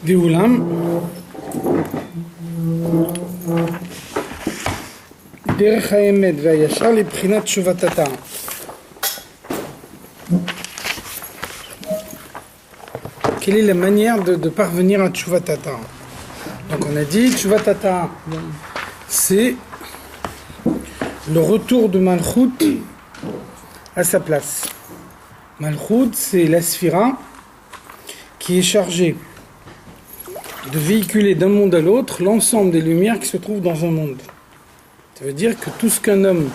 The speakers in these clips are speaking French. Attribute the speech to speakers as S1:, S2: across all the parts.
S1: Géoulam, Derech HaEmet VaYashar Lebchinat Tshuvat HaTa'at. Quelle est la manière de parvenir à Tshuvat HaTa'at? Donc on a dit Tshuvat HaTa'at, c'est le retour de Malchut à sa place. Malchut, c'est la sphira qui est chargée de véhiculer d'un monde à l'autre l'ensemble des lumières qui se trouvent dans un monde. Ça veut dire que tout ce qu'un homme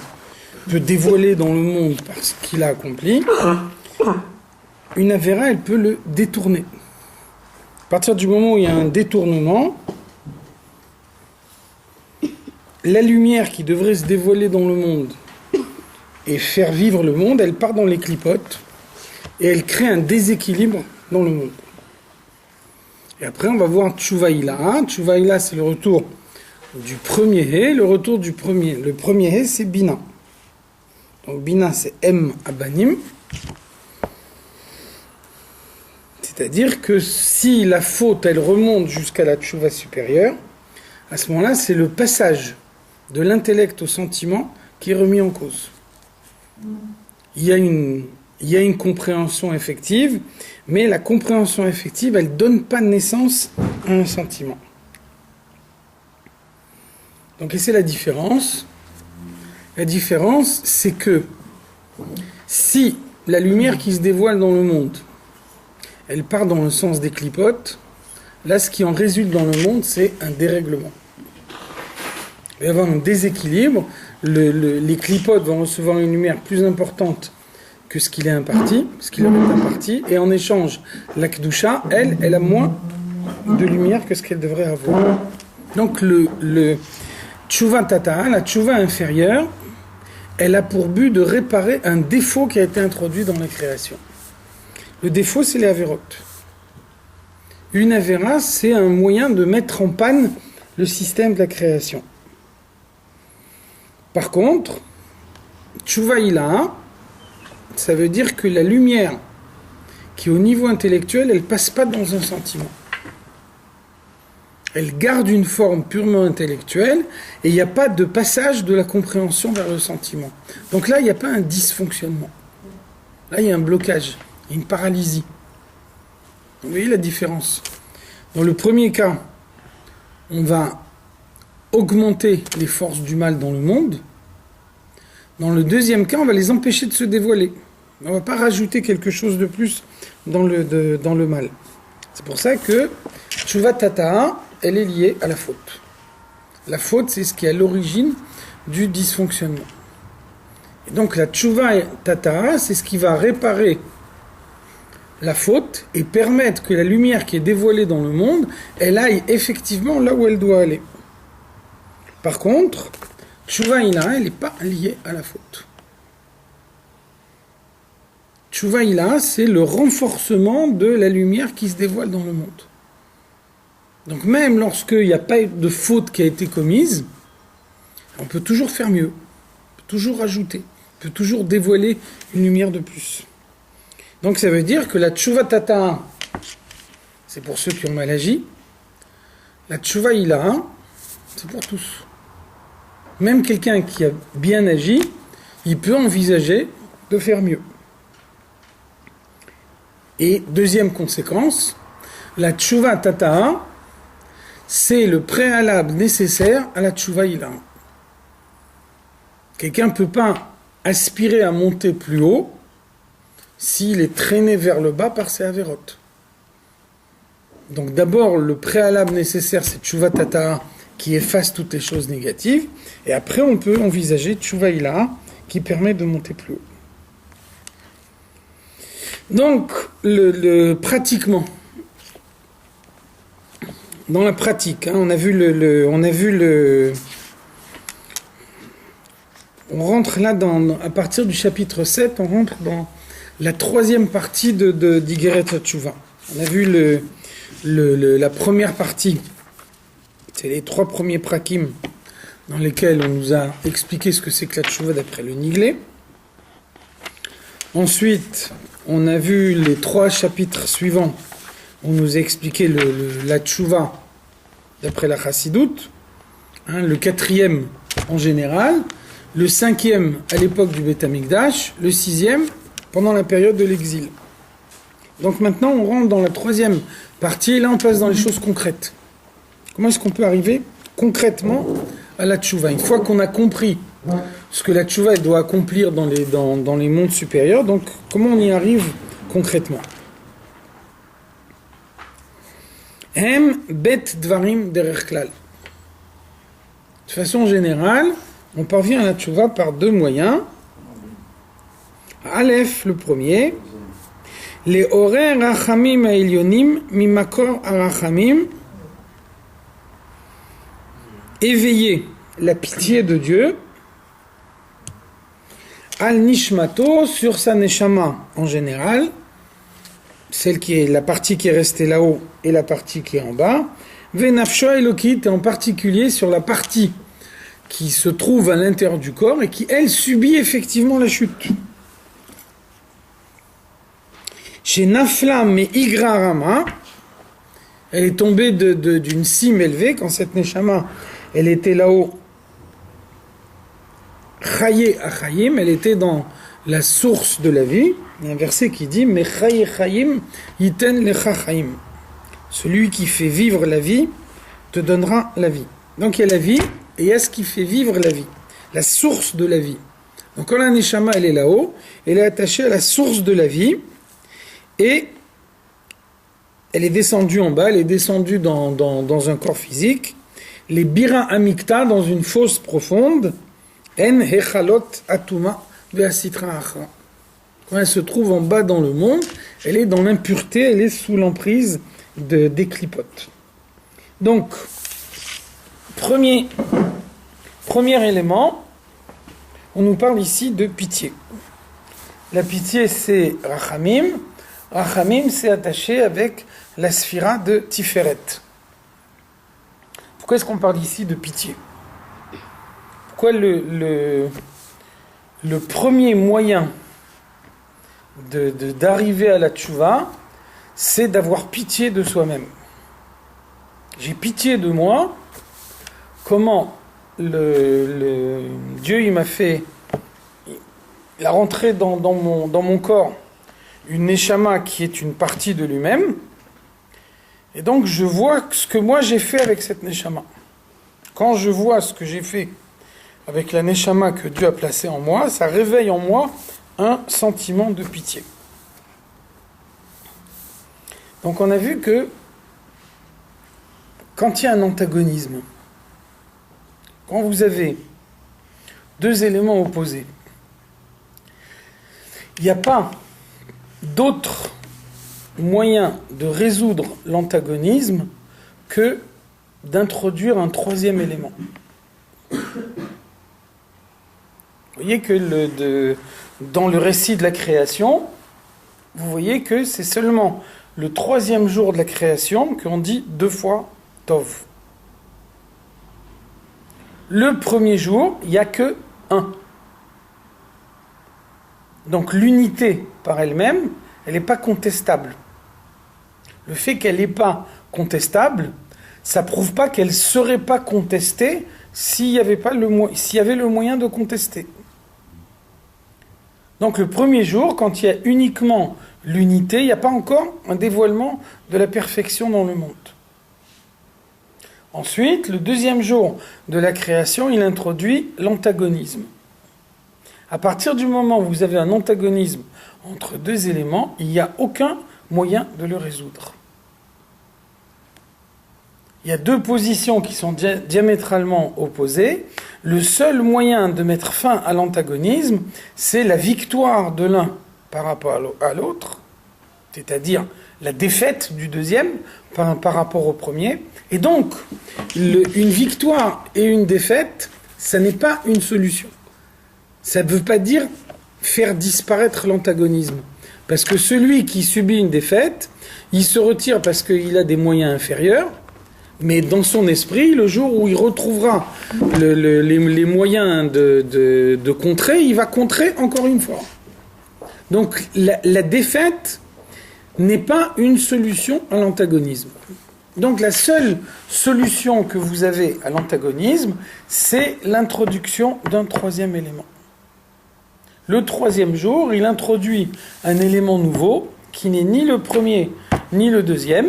S1: peut dévoiler dans le monde parce qu'il a accompli, une avéra, elle peut le détourner. À partir du moment où il y a un détournement, la lumière qui devrait se dévoiler dans le monde et faire vivre le monde, elle part dans les clipotes et elle crée un déséquilibre dans le monde. Et après, on va voir Tshuva Ila. Tshuva Ila, c'est le retour du premier He, le retour du premier. Le premier He, c'est Bina. Donc Bina, c'est M Abanim. C'est-à-dire que si la faute, elle remonte jusqu'à la Tshuva supérieure, à ce moment-là, c'est le passage de l'intellect au sentiment qui est remis en cause. Il y a une compréhension effective, mais la compréhension effective, elle ne donne pas naissance à un sentiment. Donc, et c'est la différence. La différence, c'est que si la lumière qui se dévoile dans le monde, elle part dans le sens des clipotes, là, ce qui en résulte dans le monde, c'est un dérèglement. Il va y avoir un déséquilibre. Les clipotes vont recevoir une lumière plus importante que ce qu'il est imparti, ce qu'il leur est imparti, et en échange, la Kedusha, elle a moins de lumière que ce qu'elle devrait avoir. Donc le Tshuva Tata, la Tshuva inférieure, elle a pour but de réparer un défaut qui a été introduit dans la création. Le défaut, c'est les avérotes. Une avéra, c'est un moyen de mettre en panne le système de la création. Par contre, Tshuva Ila, ça veut dire que la lumière qui est au niveau intellectuel, elle ne passe pas dans un sentiment. Elle garde une forme purement intellectuelle et il n'y a pas de passage de la compréhension vers le sentiment. Donc là, il n'y a pas un dysfonctionnement. Là, il y a un blocage, il y a une paralysie. Vous voyez la différence? Dans le premier cas, on va augmenter les forces du mal dans le monde. Dans le deuxième cas, on va les empêcher de se dévoiler. On ne va pas rajouter quelque chose de plus dans le mal. C'est pour ça que Tshuva Tata, elle est liée à la faute. La faute, c'est ce qui est à l'origine du dysfonctionnement. Et donc la Tshuva Tata, c'est ce qui va réparer la faute et permettre que la lumière qui est dévoilée dans le monde, elle aille effectivement là où elle doit aller. Par contre, Tshuva Ila, elle n'est pas liée à la faute. Tshuva Ila, c'est le renforcement de la lumière qui se dévoile dans le monde. Donc même lorsqu'il n'y a pas de faute qui a été commise, on peut toujours faire mieux, on peut toujours rajouter, on peut toujours dévoiler une lumière de plus. Donc ça veut dire que la Tshuva Tata, c'est pour ceux qui ont mal agi, la Tshuva Ila, c'est pour tous. Même quelqu'un qui a bien agi, il peut envisager de faire mieux. Et deuxième conséquence, la Tshuva Tata, c'est le préalable nécessaire à la Tshuva Ila. Quelqu'un ne peut pas aspirer à monter plus haut s'il est traîné vers le bas par ses avérotes. Donc d'abord, le préalable nécessaire, c'est Tshuva Tata, qui efface toutes les choses négatives, et après on peut envisager Tshuva Ila, qui permet de monter plus haut. Donc, pratiquement, dans la pratique, on a vu on rentre là à partir du chapitre 7, on rentre dans la troisième partie d'Igeret HaTshuva. On a vu la première partie, c'est les 3 premiers prakim dans lesquels on nous a expliqué ce que c'est que la Tshuva d'après le Niglé. Ensuite, on a vu les 3 chapitres suivants. On nous a expliqué la Tshuva d'après la Chassidoute, le 4e en général, le 5e à l'époque du Beth Amikdash, le 6e pendant la période de l'exil. Donc maintenant, on rentre dans la 3e partie, et là on passe dans les choses concrètes. Comment est-ce qu'on peut arriver concrètement à la Tshuva? Une fois qu'on a compris ce que la Tshuva elle doit accomplir dans les mondes supérieurs, donc comment on y arrive concrètement? Hem bet dvarim derech klal. De façon générale, on parvient à la Tshuva par 2 moyens. Aleph, le premier, les oré rachamim ha'elyonim mimakor harachamim, éveiller la pitié de Dieu, al nishmato, sur sa neshama en général, celle qui est la partie qui est restée là-haut et la partie qui est en bas, venafsho elokit, et en particulier sur la partie qui se trouve à l'intérieur du corps et qui, elle, subit effectivement la chute. Chez Nafla mais Igra Rama, elle est tombée d'une cime élevée quand cette Neshama, elle était là-haut, Chaye Achayim, elle était dans la source de la vie. Il y a un verset qui dit mais Chaye Chayim Yiten Lecha Chayim. Celui qui fait vivre la vie te donnera la vie. Donc il y a la vie et il y a ce qui fait vivre la vie, la source de la vie. Donc quand la Neshama elle est là-haut, elle est attachée à la source de la vie. Et elle est descendue en bas, elle est descendue dans un corps physique. Les bira amikta, dans une fosse profonde. En hechalot atuma ve'asitra achra. Quand elle se trouve en bas dans le monde, elle est dans l'impureté, elle est sous l'emprise des clipotes. Donc, premier élément, on nous parle ici de pitié. La pitié, c'est rachamim. Rachamim, c'est attaché avec la sphira de Tiferet. Pourquoi est-ce qu'on parle ici de pitié? Pourquoi le premier moyen d'arriver à la tchouva, c'est d'avoir pitié de soi-même? J'ai pitié de moi. Comment Dieu il m'a fait, il a rentré dans mon corps une neshama qui est une partie de lui-même, et donc je vois ce que moi j'ai fait avec cette neshama. Quand je vois ce que j'ai fait avec la neshama que Dieu a placée en moi, ça réveille en moi un sentiment de pitié. Donc on a vu que quand il y a un antagonisme, quand vous avez 2 éléments opposés, il n'y a pas d'autre moyen de résoudre l'antagonisme que d'introduire un 3e élément. Vous voyez que dans le récit de la création, vous voyez que c'est seulement le 3e jour de la création qu'on dit 2 fois Tov. Le premier jour, il n'y a que 1. Donc l'unité par elle-même, elle n'est pas contestable. Le fait qu'elle n'est pas contestable, ça ne prouve pas qu'elle ne serait pas contestée s'il y avait le moyen de contester. Donc le premier jour, quand il y a uniquement l'unité, il n'y a pas encore un dévoilement de la perfection dans le monde. Ensuite, le 2e jour de la création, il introduit l'antagonisme. À partir du moment où vous avez un antagonisme entre 2 éléments, il n'y a aucun moyen de le résoudre. Il y a 2 positions qui sont diamétralement opposées. Le seul moyen de mettre fin à l'antagonisme, c'est la victoire de l'un par rapport à l'autre, c'est-à-dire la défaite du deuxième par rapport au premier. Et donc, une victoire et une défaite, ça n'est pas une solution. Ça ne veut pas dire faire disparaître l'antagonisme. Parce que celui qui subit une défaite, il se retire parce qu'il a des moyens inférieurs, mais dans son esprit, le jour où il retrouvera les moyens de contrer, il va contrer encore une fois. Donc la défaite n'est pas une solution à l'antagonisme. Donc la seule solution que vous avez à l'antagonisme, c'est l'introduction d'un troisième élément. Le troisième jour, il introduit un élément nouveau qui n'est ni le premier ni le deuxième.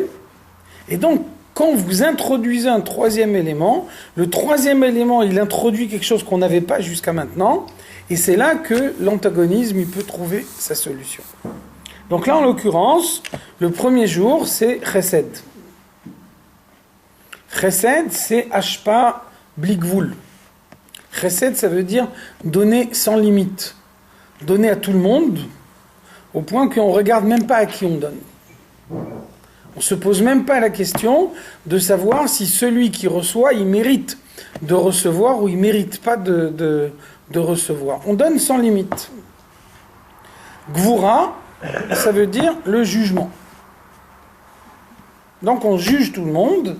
S1: Et donc, quand vous introduisez un troisième élément, le troisième élément, il introduit quelque chose qu'on n'avait pas jusqu'à maintenant. Et c'est là que l'antagonisme il peut trouver sa solution. Donc là, en l'occurrence, le premier jour, c'est Chesed. Chesed, c'est Ashpa Blikvul. Chesed, ça veut dire donner sans limite. Donner à tout le monde, au point qu'on ne regarde même pas à qui on donne. On ne se pose même pas la question de savoir si celui qui reçoit, il mérite de recevoir ou il ne mérite pas de recevoir. On donne sans limite. Gvura, ça veut dire le jugement. Donc on juge tout le monde,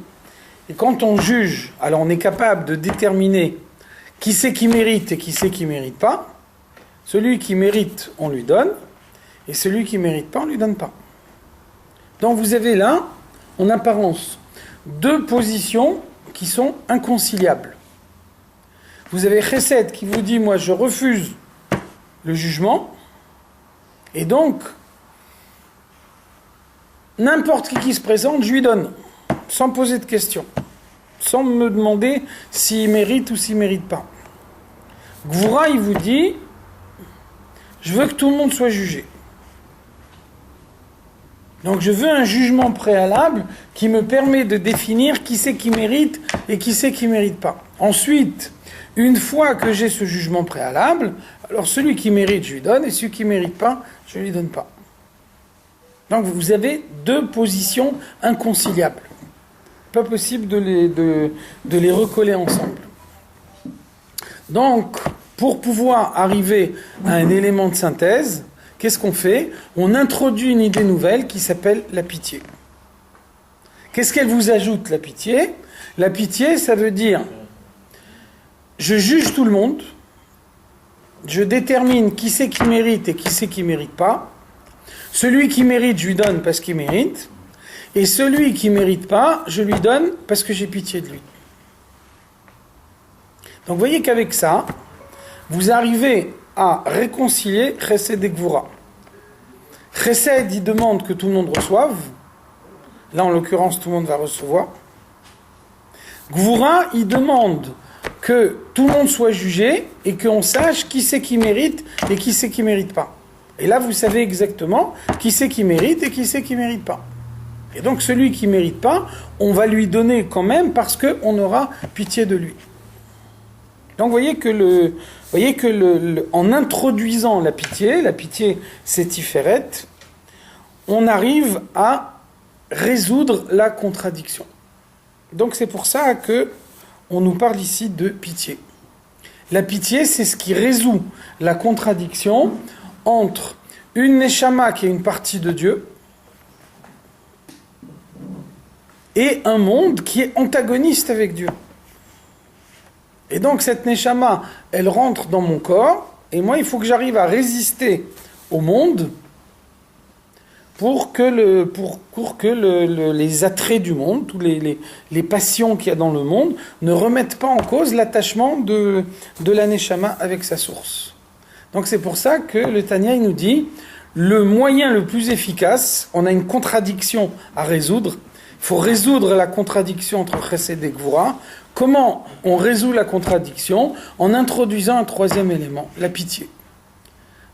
S1: et quand on juge, alors on est capable de déterminer qui c'est qui mérite et qui c'est qui ne mérite pas. Celui qui mérite, on lui donne, et celui qui ne mérite pas, on ne lui donne pas. Donc vous avez là, en apparence, deux positions qui sont inconciliables. Vous avez Chesed qui vous dit, moi je refuse le jugement, et donc, n'importe qui se présente, je lui donne, sans poser de questions, sans me demander s'il mérite ou s'il ne mérite pas. Gvura, il vous dit, je veux que tout le monde soit jugé. Donc je veux un jugement préalable qui me permet de définir qui c'est qui mérite et qui c'est qui ne mérite pas. Ensuite, une fois que j'ai ce jugement préalable, alors celui qui mérite, je lui donne, et celui qui ne mérite pas, je ne lui donne pas. Donc vous avez deux positions inconciliables. Pas possible de les recoller ensemble. Donc, pour pouvoir arriver à un élément de synthèse, qu'est-ce qu'on fait ? On introduit une idée nouvelle qui s'appelle la pitié. Qu'est-ce qu'elle vous ajoute, la pitié ? La pitié, ça veut dire, je juge tout le monde, je détermine qui c'est qui mérite et qui c'est qui ne mérite pas. Celui qui mérite, je lui donne parce qu'il mérite. Et celui qui ne mérite pas, je lui donne parce que j'ai pitié de lui. Donc vous voyez qu'avec ça, vous arrivez à réconcilier Chesed et Gvura. Chesed, il demande que tout le monde reçoive. Là, en l'occurrence, tout le monde va recevoir. Gvura, il demande que tout le monde soit jugé et qu'on sache qui c'est qui mérite et qui c'est qui ne mérite pas. Et là, vous savez exactement qui c'est qui mérite et qui c'est qui ne mérite pas. Et donc, celui qui ne mérite pas, on va lui donner quand même parce qu'on aura pitié de lui. Donc, vous voyez que en introduisant la pitié c'est Tiferet, on arrive à résoudre la contradiction. Donc, c'est pour ça que on nous parle ici de pitié. La pitié, c'est ce qui résout la contradiction entre une neshama qui est une partie de Dieu et un monde qui est antagoniste avec Dieu. Et donc cette neshama, elle rentre dans mon corps, et moi il faut que j'arrive à résister au monde pour que les attraits du monde, tous les passions qu'il y a dans le monde, ne remettent pas en cause l'attachement de la neshama avec sa source. Donc c'est pour ça que le Tanya il nous dit, le moyen le plus efficace, on a une contradiction à résoudre, il faut résoudre la contradiction entre Chesed et Gvura. Comment on résout la contradiction ? En introduisant un troisième élément, la pitié.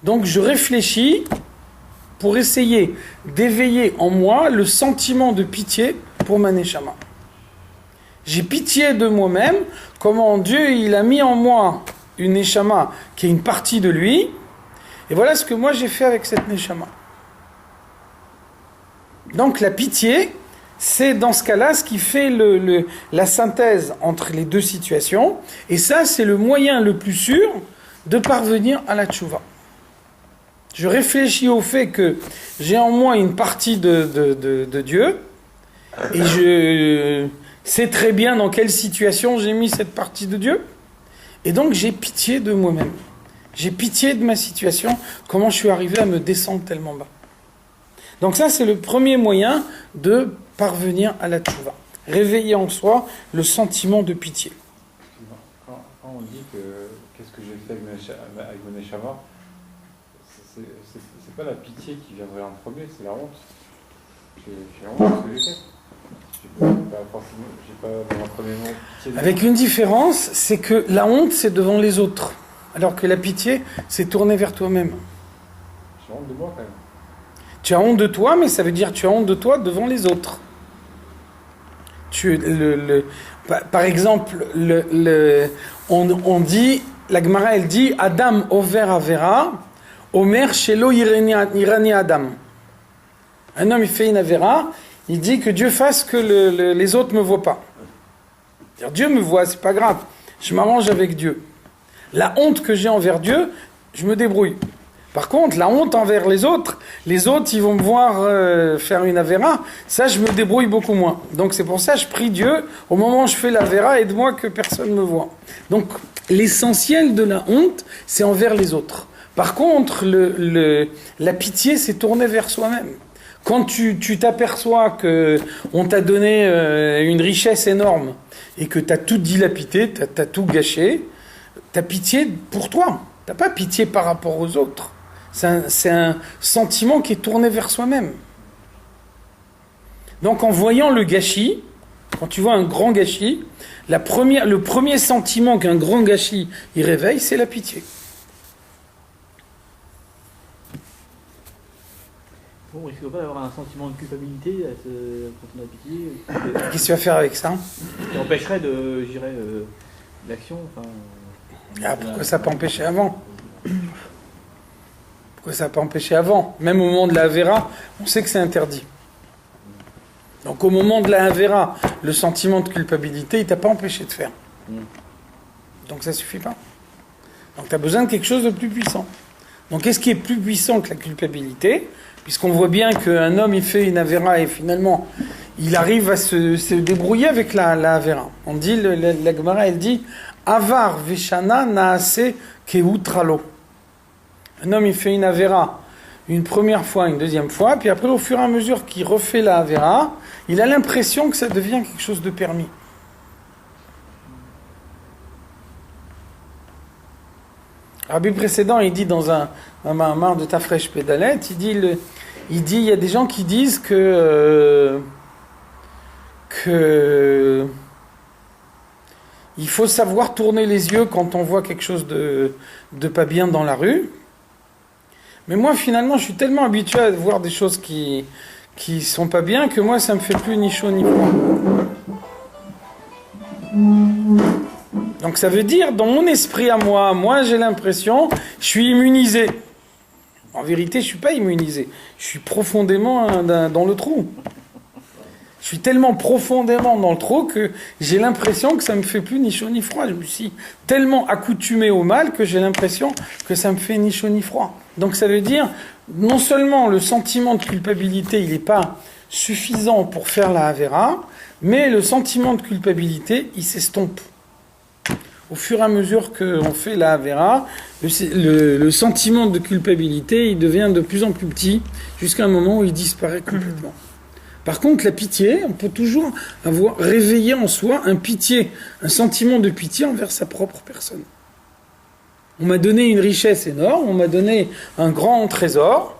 S1: Donc je réfléchis pour essayer d'éveiller en moi le sentiment de pitié pour ma neshama. J'ai pitié de moi-même, comment Dieu il a mis en moi une neshama qui est une partie de lui, et voilà ce que moi j'ai fait avec cette neshama. Donc la pitié, c'est dans ce cas-là ce qui fait la synthèse entre les deux situations, et ça c'est le moyen le plus sûr de parvenir à la tchouva. Je réfléchis au fait que j'ai en moi une partie de Dieu, et je sais très bien dans quelle situation j'ai mis cette partie de Dieu, et donc j'ai pitié de moi-même. J'ai pitié de ma situation, comment je suis arrivé à me descendre tellement bas. Donc ça, c'est le premier moyen de parvenir à la tchouva. Réveiller en soi le sentiment de pitié.
S2: Quand on dit que qu'est-ce que j'ai fait avec mon neshama, c'est pas la pitié qui viendrait en premier, c'est la honte. J'ai honte de ce que j'ai fait. J'ai pas dans un premier moment pitié.
S1: Avec une différence, c'est que la honte, c'est devant les autres. Alors que la pitié, c'est tourner vers toi-même.
S2: J'ai honte de moi quand même.
S1: Tu as honte de toi, mais ça veut dire que tu as honte de toi devant les autres. Par exemple, on dit, la Gemara elle dit, Adam over avera, Omer shelo irani Adam. Un homme il fait une avera, il dit que Dieu fasse que les autres ne me voient pas. Dieu me voit, c'est pas grave. Je m'arrange avec Dieu. La honte que j'ai envers Dieu, je me débrouille. Par contre, la honte envers les autres, ils vont me voir faire une avéra, ça je me débrouille beaucoup moins. Donc c'est pour ça que je prie Dieu, au moment où je fais l'avéra, aide-moi que personne ne me voit. Donc l'essentiel de la honte, c'est envers les autres. Par contre, la pitié, c'est tourner vers soi-même. Quand tu t'aperçois qu'on t'a donné une richesse énorme et que tu as tout dilapidé, tu as tout gâché, tu as pitié pour toi. Tu n'as pas pitié par rapport aux autres. C'est un sentiment qui est tourné vers soi-même. Donc en voyant le gâchis, quand tu vois un grand gâchis, le premier sentiment qu'un grand gâchis il réveille, c'est la pitié.
S3: Bon, on risque pas d'avoir un sentiment de culpabilité quand on a pitié.
S1: Qu'est-ce que tu vas faire avec ça?
S3: Ça empêcherait de, je dirais, l'action. Enfin,
S1: pourquoi ça n'a pas empêché avant? Pourquoi ça n'a pas empêché avant? Même au moment de la Avera, on sait que c'est interdit. Donc au moment de la Avera, le sentiment de culpabilité, il ne t'a pas empêché de faire. Donc ça ne suffit pas. Donc tu as besoin de quelque chose de plus puissant. Donc qu'est-ce qui est plus puissant que la culpabilité? Puisqu'on voit bien qu'un homme, il fait une Avera et finalement, il arrive à se débrouiller avec la Avera. On dit, la Gemara, elle dit, Avar veshana naase keutralo. Un homme, il fait une Avera une première fois, une deuxième fois, puis après, au fur et à mesure qu'il refait la Avera, il a l'impression que ça devient quelque chose de permis. Rabbi précédent, il dit dans un Mahamar de Tafresh Pédalet, il dit, il y a des gens qui disent que il faut savoir tourner les yeux quand on voit quelque chose de pas bien dans la rue. Mais moi, finalement, je suis tellement habitué à voir des choses qui sont pas bien que moi, ça me fait plus ni chaud ni froid. Donc ça veut dire, dans mon esprit à moi j'ai l'impression, je suis immunisé. En vérité, je suis pas immunisé. Je suis profondément dans le trou. Je suis tellement profondément dans le trou que j'ai l'impression que ça me fait plus ni chaud ni froid. Je me suis tellement accoutumé au mal que j'ai l'impression que ça me fait ni chaud ni froid. Donc ça veut dire, non seulement le sentiment de culpabilité, il n'est pas suffisant pour faire la Avera, mais le sentiment de culpabilité, il s'estompe. Au fur et à mesure qu'on fait la Avera, le sentiment de culpabilité, il devient de plus en plus petit, jusqu'à un moment où il disparaît complètement. Par contre, la pitié, on peut toujours avoir réveillé en soi un sentiment de pitié envers sa propre personne. On m'a donné une richesse énorme, on m'a donné un grand trésor,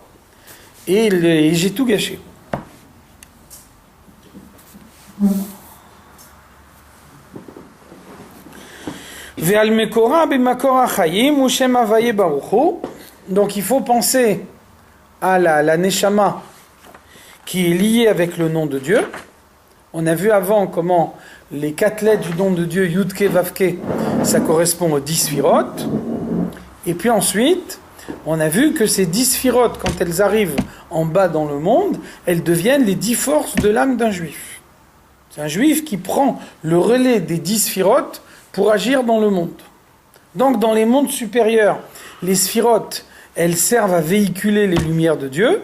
S1: et j'ai tout gâché. Donc il faut penser à la Neshama qui est liée avec le nom de Dieu. On a vu avant comment les 4 lettres du nom de Dieu, Yudke, Vavke, ça correspond aux 10 sphirotes. Et puis ensuite, on a vu que ces 10 sphirotes, quand elles arrivent en bas dans le monde, elles deviennent les 10 forces de l'âme d'un juif. C'est un juif qui prend le relais des 10 sphirotes pour agir dans le monde. Donc dans les mondes supérieurs, les sphirotes, elles servent à véhiculer les lumières de Dieu.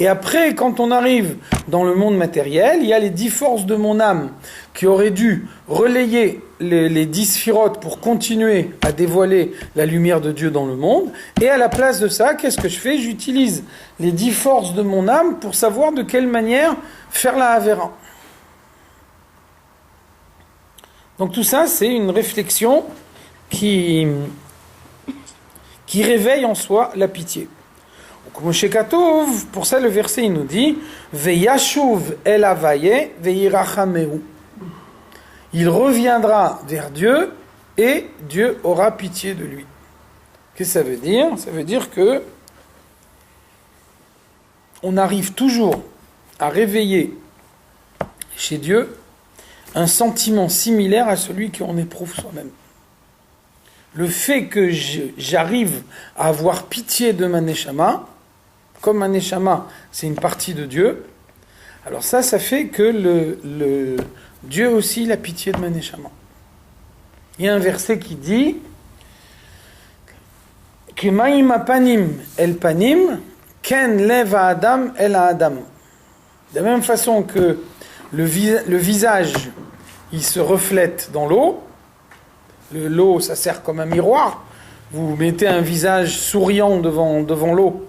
S1: Et après, quand on arrive dans le monde matériel, il y a les 10 forces de mon âme qui auraient dû relayer les 10 sphirotes pour continuer à dévoiler la lumière de Dieu dans le monde. Et à la place de ça, qu'est-ce que je fais? J'utilise les 10 forces de mon âme pour savoir de quelle manière faire la Havera. Donc tout ça, c'est une réflexion qui réveille en soi la pitié. Pour ça, le verset il nous dit Veyashuv el Havaye veirachameu. Il reviendra vers Dieu et Dieu aura pitié de lui. Qu'est-ce que ça veut dire? Ça veut dire que on arrive toujours à réveiller chez Dieu un sentiment similaire à celui qu'on éprouve soi-même. Le fait que j'arrive à avoir pitié de ma neshama, comme ma neshama, c'est une partie de Dieu, alors ça fait que le Dieu aussi il a pitié de ma neshama. Il y a un verset qui dit Kemaim apanim el panim, ken lev adam el adam. De la même façon que le visage, il se reflète dans l'eau. L'eau, ça sert comme un miroir. Vous mettez un visage souriant devant l'eau,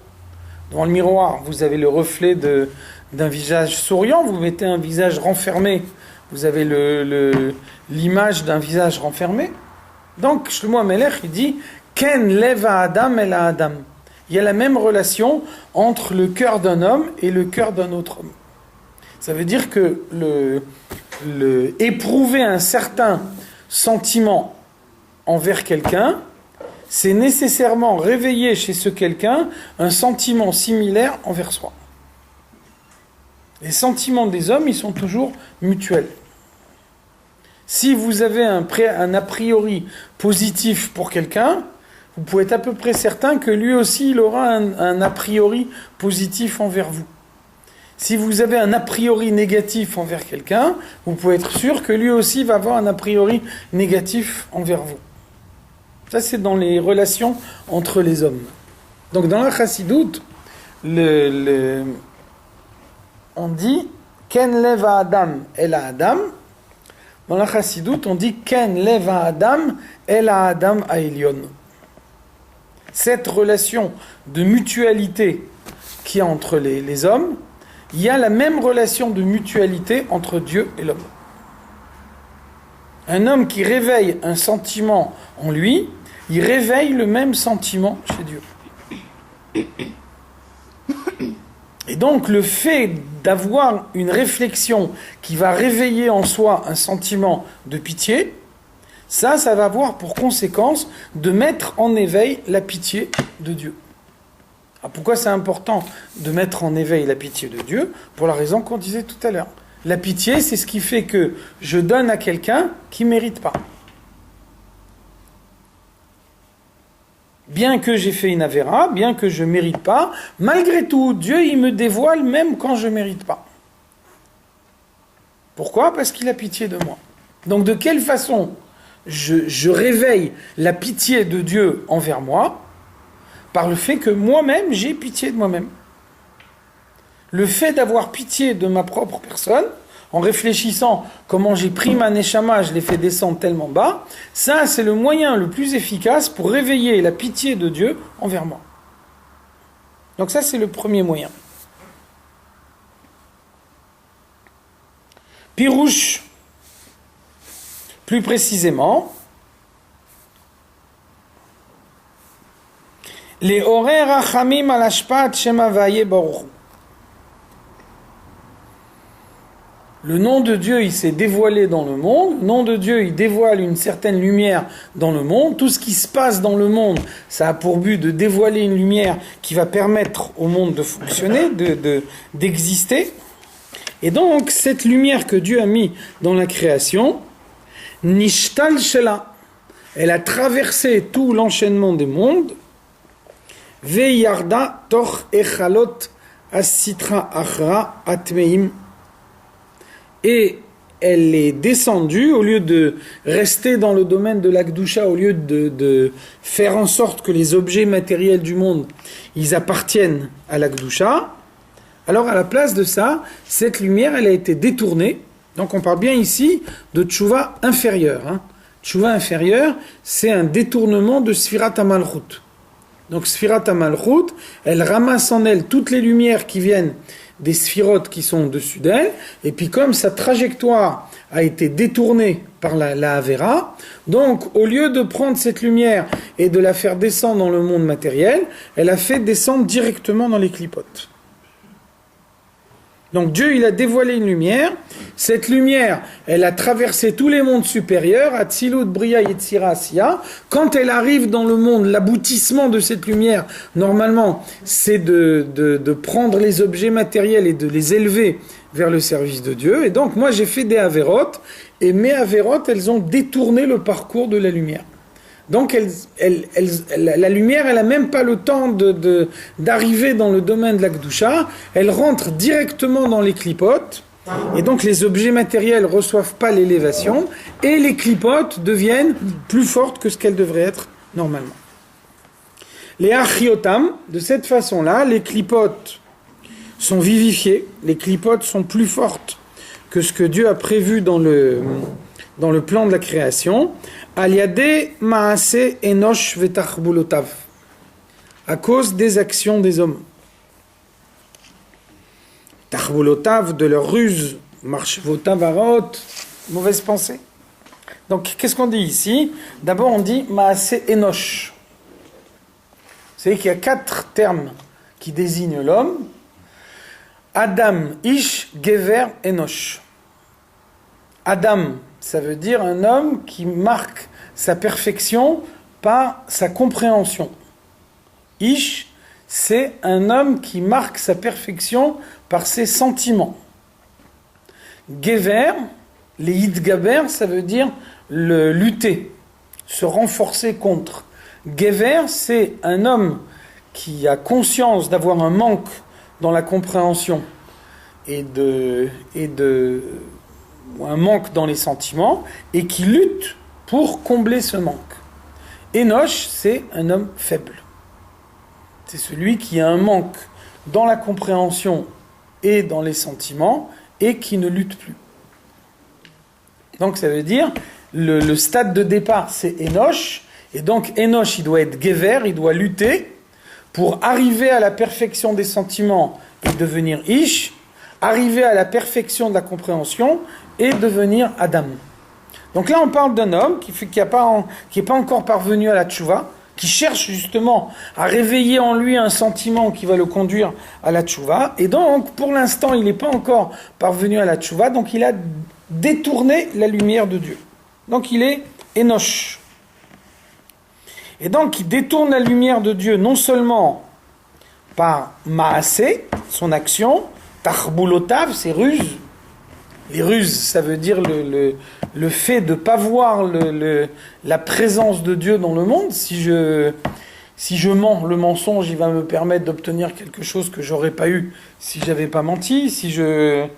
S1: devant le miroir. Vous avez le reflet d'un visage souriant. Vous mettez un visage renfermé. Vous avez l'image d'un visage renfermé. Donc, Shlomo HaMelech, il dit Ken leva Adam el Adam. Il y a la même relation entre le cœur d'un homme et le cœur d'un autre homme. Ça veut dire que éprouver un certain sentiment envers quelqu'un, c'est nécessairement réveiller chez ce quelqu'un un sentiment similaire envers soi. Les sentiments des hommes, ils sont toujours mutuels. Si vous avez un a priori positif pour quelqu'un, vous pouvez être à peu près certain que lui aussi, il aura un a priori positif envers vous. Si vous avez un a priori négatif envers quelqu'un, vous pouvez être sûr que lui aussi va avoir un a priori négatif envers vous. Ça, c'est dans les relations entre les hommes. Donc, dans la chassidoute, on dit Ken leva Adam el Adam. Dans la chassidoute, on dit Ken leva Adam el Adam haelyon. Cette relation de mutualité qu'il y a entre les hommes, il y a la même relation de mutualité entre Dieu et l'homme. Un homme qui réveille un sentiment en lui, il réveille le même sentiment chez Dieu. Et donc le fait d'avoir une réflexion qui va réveiller en soi un sentiment de pitié, ça va avoir pour conséquence de mettre en éveil la pitié de Dieu. Alors pourquoi c'est important de mettre en éveil la pitié de Dieu? Pour la raison qu'on disait tout à l'heure. La pitié, c'est ce qui fait que je donne à quelqu'un qui ne mérite pas. Bien que j'ai fait une avéra, bien que je ne mérite pas, malgré tout, Dieu, il me dévoile même quand je ne mérite pas. Pourquoi? Parce qu'il a pitié de moi. Donc de quelle façon je réveille la pitié de Dieu envers moi? Par le fait que moi-même, j'ai pitié de moi-même. Le fait d'avoir pitié de ma propre personne, en réfléchissant comment j'ai pris ma neshama, je l'ai fait descendre tellement bas, ça, c'est le moyen le plus efficace pour réveiller la pitié de Dieu envers moi. Donc ça, c'est le premier moyen. Pirouche, plus précisément, les horaires rachamim al ashpat shema vaye baruch. Le nom de Dieu, il s'est dévoilé dans le monde. Le nom de Dieu, il dévoile une certaine lumière dans le monde. Tout ce qui se passe dans le monde, ça a pour but de dévoiler une lumière qui va permettre au monde de fonctionner, d'exister. Et donc, cette lumière que Dieu a mis dans la création, Nishtal Shela, elle a traversé tout l'enchaînement des mondes. Veyarda toch echalot asitra achra atmeim. Et elle est descendue, au lieu de rester dans le domaine de l'Akdoucha, au lieu de faire en sorte que les objets matériels du monde, ils appartiennent à l'Akdoucha, alors à la place de ça, cette lumière, elle a été détournée. Donc on parle bien ici de tchouva inférieure. Tchouva inférieure, c'est un détournement de Sfirat HaMalchut. Donc Sfirat HaMalchut, elle ramasse en elle toutes les lumières qui viennent des sphirotes qui sont au-dessus d'elle, et puis comme sa trajectoire a été détournée par la Avera, donc au lieu de prendre cette lumière et de la faire descendre dans le monde matériel, elle a fait descendre directement dans les clipotes. Donc Dieu, il a dévoilé une lumière. Cette lumière, elle a traversé tous les mondes supérieurs, Atzilut, Bria, Yetzira, Asiya. Quand elle arrive dans le monde, l'aboutissement de cette lumière, normalement, c'est de prendre les objets matériels et de les élever vers le service de Dieu. Et donc, moi, j'ai fait des avérotes, et mes avérotes, elles ont détourné le parcours de la lumière. Donc la lumière, elle n'a même pas le temps d'arriver dans le domaine de la Kedusha, elle rentre directement dans les clipotes, et donc les objets matériels ne reçoivent pas l'élévation, et les clipotes deviennent plus fortes que ce qu'elles devraient être normalement. Les achiotam, de cette façon-là, les clipotes sont vivifiées, les clipotes sont plus fortes que ce que Dieu a prévu dans le plan de la création, Aliade Maase Enosh Vetachbulotav, à cause des actions des hommes. Tachbulotav, de leur ruse, Marshvotav Arot, mauvaise pensée. Donc, qu'est-ce qu'on dit ici? D'abord, on dit Maase Enosh. Vous savez qu'il y a 4 termes qui désignent l'homme. Adam, Ish, Gever, Enosh. Adam, ça veut dire un homme qui marque sa perfection par sa compréhension. Ish, c'est un homme qui marque sa perfection par ses sentiments. Gever, les Yidgaber, ça veut dire le lutter, se renforcer contre. Gever, c'est un homme qui a conscience d'avoir un manque dans la compréhension et un manque dans les sentiments, et qui lutte pour combler ce manque. Enoch, c'est un homme faible. C'est celui qui a un manque dans la compréhension et dans les sentiments, et qui ne lutte plus. Donc ça veut dire, le stade de départ, c'est Enoch, et donc Enoch, il doit être Gever, il doit lutter pour arriver à la perfection des sentiments et devenir Ish, arriver à la perfection de la compréhension et devenir Adam. Donc là, on parle d'un homme qui n'est pas encore parvenu à la tchouva, qui cherche justement à réveiller en lui un sentiment qui va le conduire à la tchouva, et donc pour l'instant, il n'est pas encore parvenu à la tchouva, donc il a détourné la lumière de Dieu. Donc il est Enoch. Et donc il détourne la lumière de Dieu non seulement par Maasé, son action, Tachbulotav, ses ruses. Les ruses, ça veut dire le fait de ne pas voir la présence de Dieu dans le monde. Si je mens, le mensonge, il va me permettre d'obtenir quelque chose que j'aurais pas eu si j'avais pas menti. Si je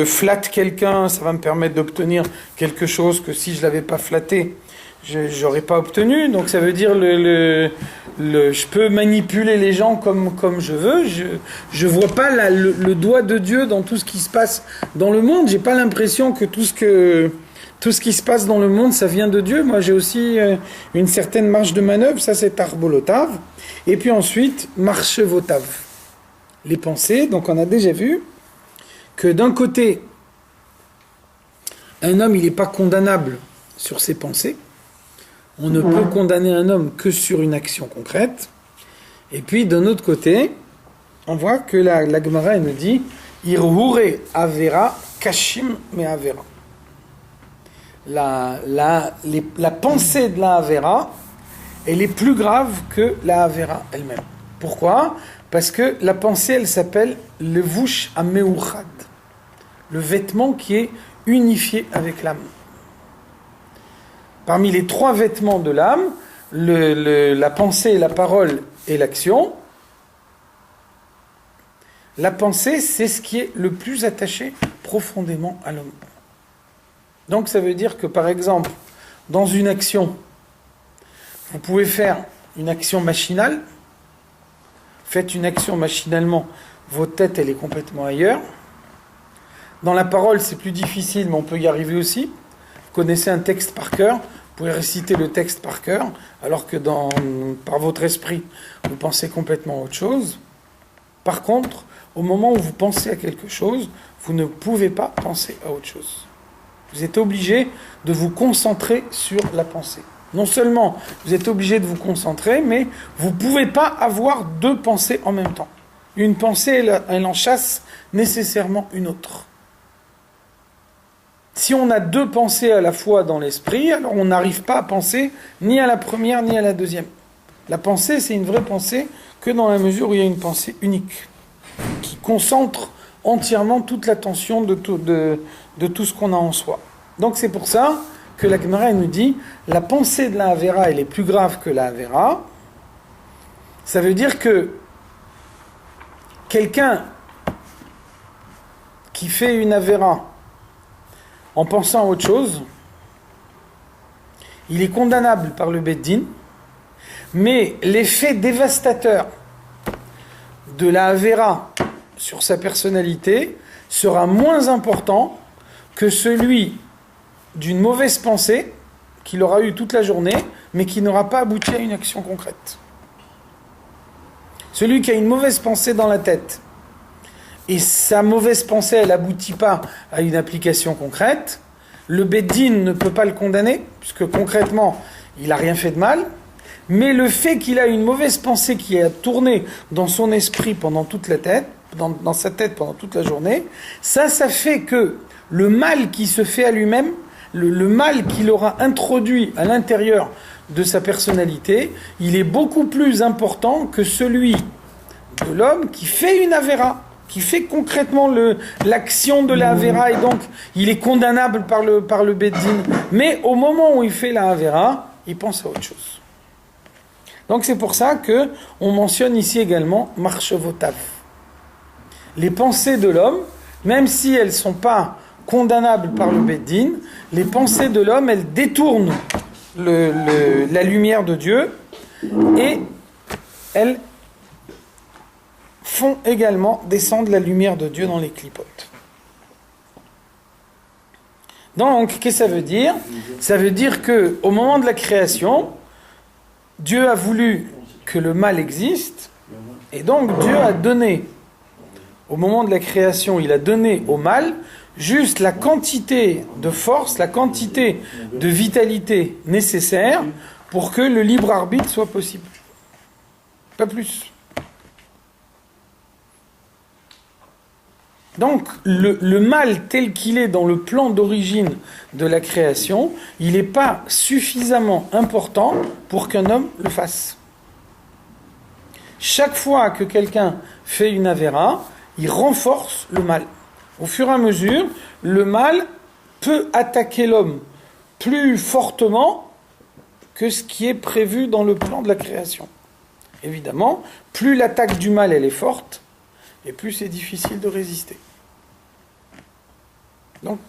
S1: flatte quelqu'un, ça va me permettre d'obtenir quelque chose que si je l'avais pas flatté, j'aurais pas obtenu. Donc ça veut dire je peux manipuler les gens comme je veux. Je vois pas le doigt de Dieu dans tout ce qui se passe dans le monde. J'ai pas l'impression que tout ce qui se passe dans le monde, ça vient de Dieu. Moi, j'ai aussi une certaine marge de manœuvre. Ça, c'est Tarbolotav. Et puis ensuite, Marchevotav. Les pensées. Donc on a déjà vu que d'un côté, un homme, il n'est pas condamnable sur ses pensées. On ne peut condamner un homme que sur une action concrète. Et puis, d'un autre côté, on voit que la Gemara, elle nous dit Irhure Avera Kashim Me Avera. La pensée de la Avera, elle est plus grave que la Avera elle-même. Pourquoi? Parce que la pensée, elle s'appelle le Vush Ameuchad, le vêtement qui est unifié avec l'âme. Parmi les 3 vêtements de l'âme, la pensée, la parole et l'action, la pensée, c'est ce qui est le plus attaché profondément à l'homme. Donc ça veut dire que par exemple, dans une action, vous pouvez faire une action machinale, faites une action machinalement, votre tête elle est complètement ailleurs. Dans la parole c'est plus difficile, mais on peut y arriver aussi. Vous connaissez un texte par cœur, vous pouvez réciter le texte par cœur, alors que par votre esprit, vous pensez complètement à autre chose. Par contre, au moment où vous pensez à quelque chose, vous ne pouvez pas penser à autre chose. Vous êtes obligé de vous concentrer sur la pensée. Non seulement vous êtes obligé de vous concentrer, mais vous ne pouvez pas avoir deux pensées en même temps. Une pensée, elle en chasse nécessairement une autre. Si on a deux pensées à la fois dans l'esprit, alors on n'arrive pas à penser ni à la première ni à la deuxième. La pensée, c'est une vraie pensée que dans la mesure où il y a une pensée unique, qui concentre entièrement toute l'attention de tout ce qu'on a en soi. Donc c'est pour ça que la Gemara nous dit la pensée de la Havera, elle est plus grave que la Havera. Ça veut dire que quelqu'un qui fait une Havera en pensant à autre chose, il est condamnable par le Beit Din, mais l'effet dévastateur de la Havera sur sa personnalité sera moins important que celui d'une mauvaise pensée qu'il aura eue toute la journée, mais qui n'aura pas abouti à une action concrète. Celui qui a une mauvaise pensée dans la tête, et sa mauvaise pensée, elle n'aboutit pas à une application concrète, le Beit Din ne peut pas le condamner, puisque concrètement, il n'a rien fait de mal, mais le fait qu'il a une mauvaise pensée qui a tourné dans son esprit pendant toute la tête, dans sa tête pendant toute la journée, ça fait que le mal qui se fait à lui-même, le mal qu'il aura introduit à l'intérieur de sa personnalité, il est beaucoup plus important que celui de l'homme qui fait une Havera, qui fait concrètement l'action de la Havera, et donc il est condamnable par le Beit Din. Mais au moment où il fait la Havera, il pense à autre chose. Donc c'est pour ça que on mentionne ici également Marchevotav. Les pensées de l'homme, même si elles ne sont pas condamnables par le Beit Din, les pensées de l'homme, elles détournent la lumière de Dieu, et elles font également descendre la lumière de Dieu dans les clipotes. Donc, qu'est-ce que ça veut dire ? Ça veut dire qu'au moment de la création, Dieu a voulu que le mal existe, et donc Dieu a donné, au moment de la création, il a donné au mal juste la quantité de force, la quantité de vitalité nécessaire pour que le libre arbitre soit possible. Pas plus. Donc, le mal tel qu'il est dans le plan d'origine de la création, il n'est pas suffisamment important pour qu'un homme le fasse. Chaque fois que quelqu'un fait une Havera, il renforce le mal. Au fur et à mesure, le mal peut attaquer l'homme plus fortement que ce qui est prévu dans le plan de la création. Évidemment, plus l'attaque du mal elle est forte, et plus c'est difficile de résister. Donc,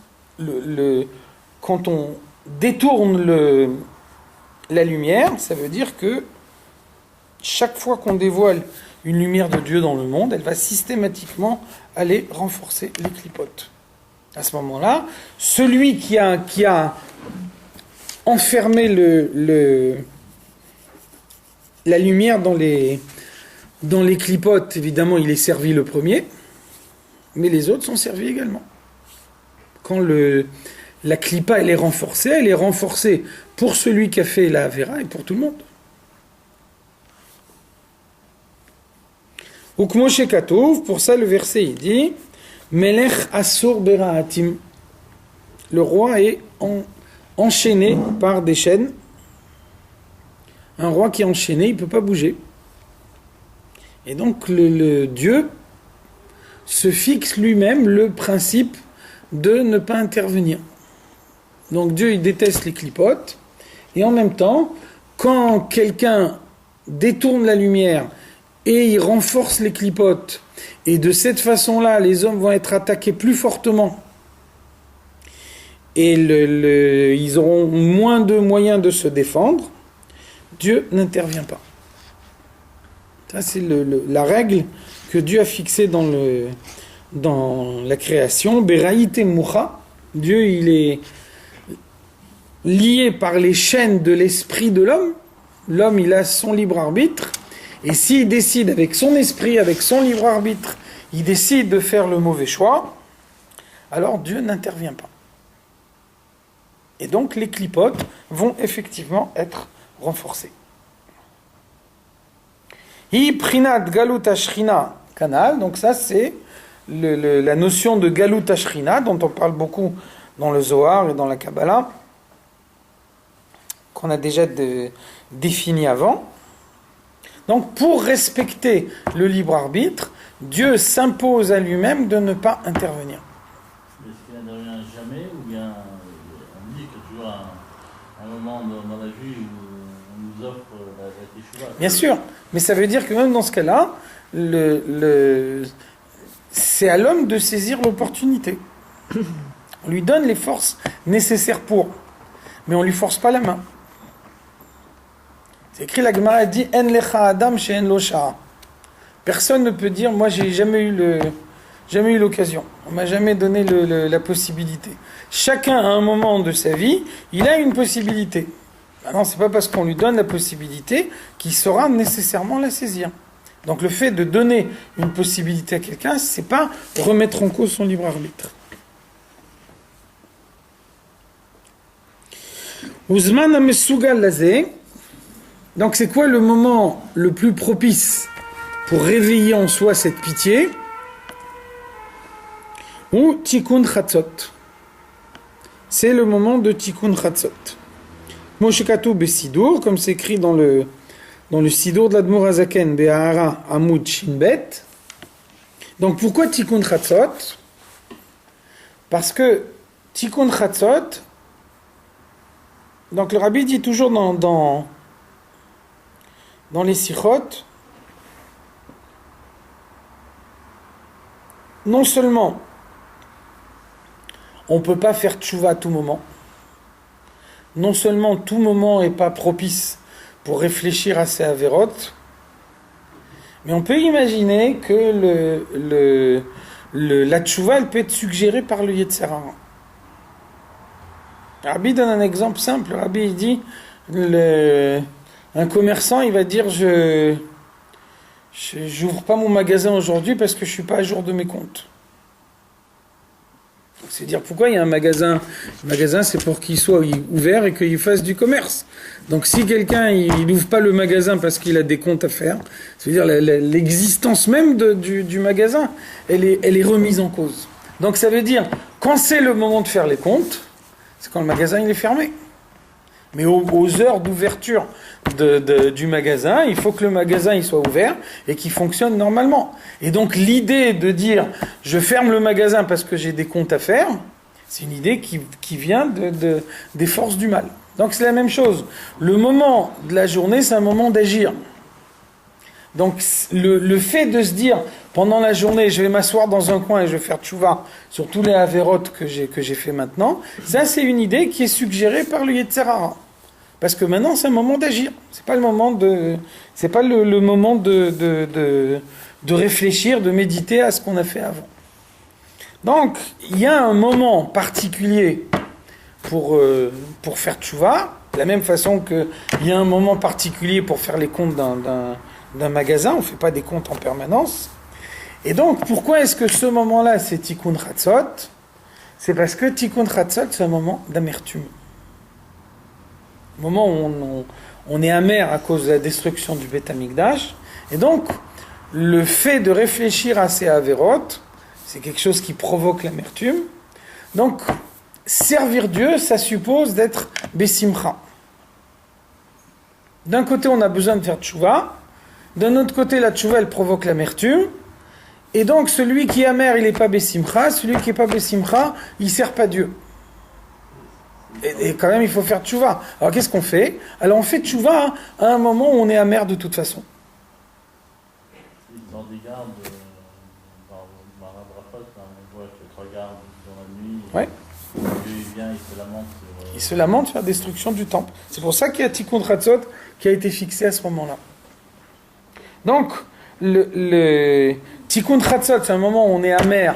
S1: quand on détourne la lumière, ça veut dire que chaque fois qu'on dévoile une lumière de Dieu dans le monde, elle va systématiquement aller renforcer les clipotes. À ce moment-là, celui qui a enfermé la lumière dans les clipotes, évidemment, il est servi le premier, mais les autres sont servis également. Quand la clipa elle est renforcée pour celui qui a fait la Havera et pour tout le monde. Ukmo shekatouv, pour ça le verset il dit Melech asur beraatim. Le roi est enchaîné par des chaînes. Un roi qui est enchaîné, il ne peut pas bouger. Et donc le Dieu se fixe lui-même le principe de ne pas intervenir. Donc Dieu il déteste les clipotes, et en même temps, quand quelqu'un détourne la lumière et il renforce les clipotes, et de cette façon-là les hommes vont être attaqués plus fortement, et ils auront moins de moyens de se défendre, Dieu n'intervient pas. Ça, c'est la règle que Dieu a fixée dans la création. Beraïte Moucha, Dieu, il est lié par les chaînes de l'esprit de l'homme. L'homme, il a son libre arbitre. Et s'il décide avec son esprit, avec son libre arbitre, il décide de faire le mauvais choix, alors Dieu n'intervient pas. Et donc les clipotes vont effectivement être renforcées. Hi prinat galut ashrina kanal, donc ça c'est la notion de galut ashrina dont on parle beaucoup dans le Zohar et dans la Kabbalah, qu'on a déjà défini avant. Donc pour respecter le libre arbitre, Dieu s'impose à lui-même de ne pas intervenir.
S4: Est-ce qu'il n'intervient jamais, ou bien on dit qu'il y a toujours un moment dans la vie où on nous offre la teshuva?
S1: Bien sûr, mais ça veut dire que même dans ce cas-là, c'est à l'homme de saisir l'opportunité. On lui donne les forces nécessaires pour, mais on ne lui force pas la main. C'est écrit, la Gemara dit « En lecha adam she'en lo sha'a ». Personne ne peut dire « moi j'ai jamais eu l'occasion, on m'a jamais donné la possibilité ». Chacun à un moment de sa vie, il a une possibilité. Maintenant, c'est pas parce qu'on lui donne la possibilité qu'il saura nécessairement la saisir. Donc le fait de donner une possibilité à quelqu'un, c'est pas remettre en cause son libre arbitre. Uzman amesugal lazé. Donc c'est quoi le moment le plus propice pour réveiller en soi cette pitié? Ou tikkun chatzot. C'est le moment de tikkun chatzot. Moshekatu besidur, comme c'est écrit dans le sidur de l'Admor Hazaken, Be'ahara Amud Shinbet. Donc pourquoi tikkun chatzot? Parce que tikkun chatzot, donc le rabbi dit toujours dans les sichot, non seulement on ne peut pas faire tchouva à tout moment, non seulement tout moment n'est pas propice pour réfléchir à ses avérotes, mais on peut imaginer que la tchouva elle peut être suggérée par le Yetzer Hara. Le Rabbi donne un exemple simple. Le Rabbi il dit un commerçant il va dire je n'ouvre pas mon magasin aujourd'hui parce que je ne suis pas à jour de mes comptes. C'est dire pourquoi il y a un magasin. Le magasin, c'est pour qu'il soit ouvert et qu'il fasse du commerce. Donc si quelqu'un il n'ouvre pas le magasin parce qu'il a des comptes à faire, c'est-à-dire l'existence même du magasin, elle est remise en cause. Donc ça veut dire, quand c'est le moment de faire les comptes, c'est quand le magasin il est fermé. Mais aux heures d'ouverture du magasin, il faut que le magasin il soit ouvert et qu'il fonctionne normalement. Et donc l'idée de dire je ferme le magasin parce que j'ai des comptes à faire, c'est une idée qui vient des forces du mal. Donc c'est la même chose. Le moment de la journée, c'est un moment d'agir. Donc le fait de se dire pendant la journée je vais m'asseoir dans un coin et je vais faire tchouva sur tous les avérotes que j'ai fait maintenant, ça c'est une idée qui est suggérée par le Yetzer Hara. Parce que maintenant c'est un moment d'agir, c'est pas le moment le moment de réfléchir, de méditer à ce qu'on a fait avant. Donc il y a un moment particulier pour faire tchouva, de la même façon qu'il y a un moment particulier pour faire les comptes d'un magasin, on ne fait pas des comptes en permanence. Et donc, pourquoi est-ce que ce moment-là, c'est Tikkun Chatzot? C'est parce que Tikkun Chatzot, c'est un moment d'amertume. Un moment où on est amer à cause de la destruction du Beth Amikdash. Et donc, le fait de réfléchir à ces avérotes, c'est quelque chose qui provoque l'amertume. Donc, servir Dieu, ça suppose d'être Bessimcha. D'un côté, on a besoin de faire tchouva. D'un autre côté, la tchouva, elle provoque l'amertume. Et donc, celui qui est amer, il n'est pas Bessimcha. Celui qui n'est pas Bessimcha, il ne sert pas Dieu. Et quand même, il faut faire tchouva. Alors, qu'est-ce qu'on fait? Alors, on fait tchouva à un moment où on est amer de toute façon.
S4: Ils en dégardent dans la Brachot, on voit que tu regardes dans la nuit.
S1: Ouais.
S4: Dieu il vient, il se lamente sur.
S1: Il se lamente sur la destruction du temple. C'est pour ça qu'il y a Tikkun Chatzot qui a été fixé à ce moment-là. Donc, le Tikkun Chatzot, c'est un moment où on est amer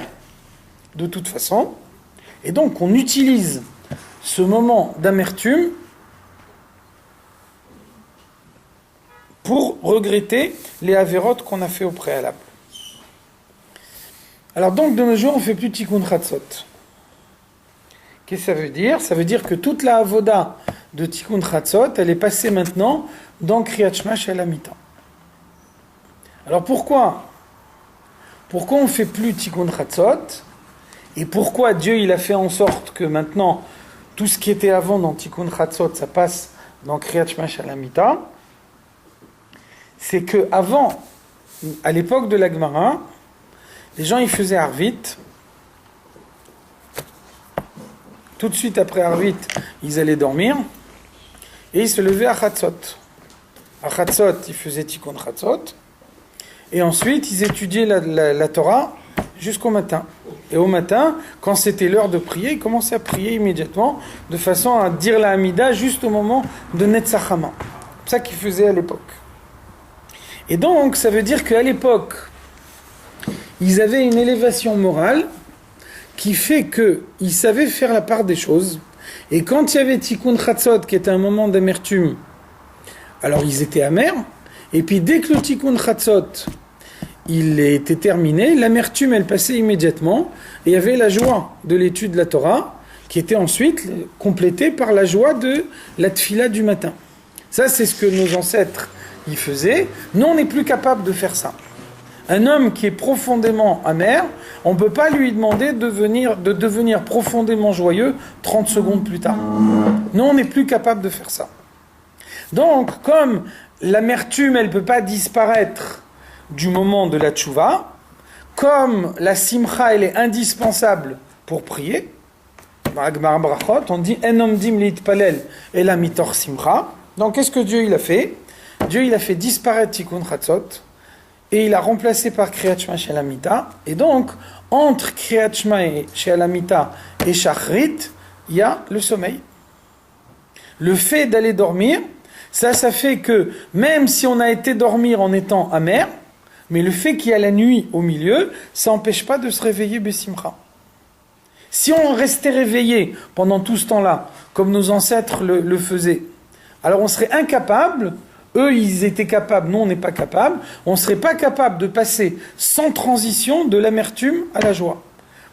S1: de toute façon. Et donc, on utilise ce moment d'amertume pour regretter les avérotes qu'on a fait au préalable. Alors donc, de nos jours, on ne fait plus Tikkun Chatzot. Qu'est-ce que ça veut dire ? Ça veut dire que toute la avoda de Tikkun Chatzot, elle est passée maintenant dans Kriyat Shema Shel Amita. Alors pourquoi on ne fait plus Tikkun Chatzot ? Et pourquoi Dieu il a fait en sorte que maintenant, tout ce qui était avant dans Tikkun Chatzot, ça passe dans Kriyat Shema Shel Amita ? C'est que avant, à l'époque de la Gemara, les gens ils faisaient Arvit. Tout de suite après Arvit, ils allaient dormir et ils se levaient à Chatzot. À Chatzot, ils faisaient Tikkun Chatzot et ensuite ils étudiaient la Torah jusqu'au matin. Et au matin, quand c'était l'heure de prier, ils commençaient à prier immédiatement de façon à dire la Hamida juste au moment de Netzachama. C'est ça qu'ils faisaient à l'époque. Et donc, ça veut dire qu'à l'époque, ils avaient une élévation morale qui fait qu'ils savaient faire la part des choses. Et quand il y avait Tikkun Chatzot, qui était un moment d'amertume, alors ils étaient amers. Et puis dès que le Tikkun Chatzot, il était terminé, l'amertume, elle passait immédiatement. Et il y avait la joie de l'étude de la Torah, qui était ensuite complétée par la joie de la tfila du matin. Ça, c'est ce que nos ancêtres y faisaient. Nous, on n'est plus capable de faire ça. Un homme qui est profondément amer, on ne peut pas lui demander de devenir profondément joyeux 30 secondes plus tard. Nous, on n'est plus capable de faire ça. Donc, comme l'amertume, elle ne peut pas disparaître du moment de la tchouva, comme la simcha, elle est indispensable pour prier, on dit « En omdim litpalel et la mitor simcha ». Donc, qu'est-ce que Dieu il a fait ? Dieu il a fait disparaître Tikkun Chatzot, et il a remplacé par Kriyat Shema Shel Amita. Et donc, entre Kriyat Shema Shel Amita et Shachrit, il y a le sommeil. Le fait d'aller dormir, ça fait que, même si on a été dormir en étant amer, mais le fait qu'il y a la nuit au milieu, ça n'empêche pas de se réveiller Bessimcha. Si on restait réveillé pendant tout ce temps-là, comme nos ancêtres le faisaient, alors on serait incapable. Eux, ils étaient capables, nous, on n'est pas capable. On ne serait pas capable de passer sans transition de l'amertume à la joie.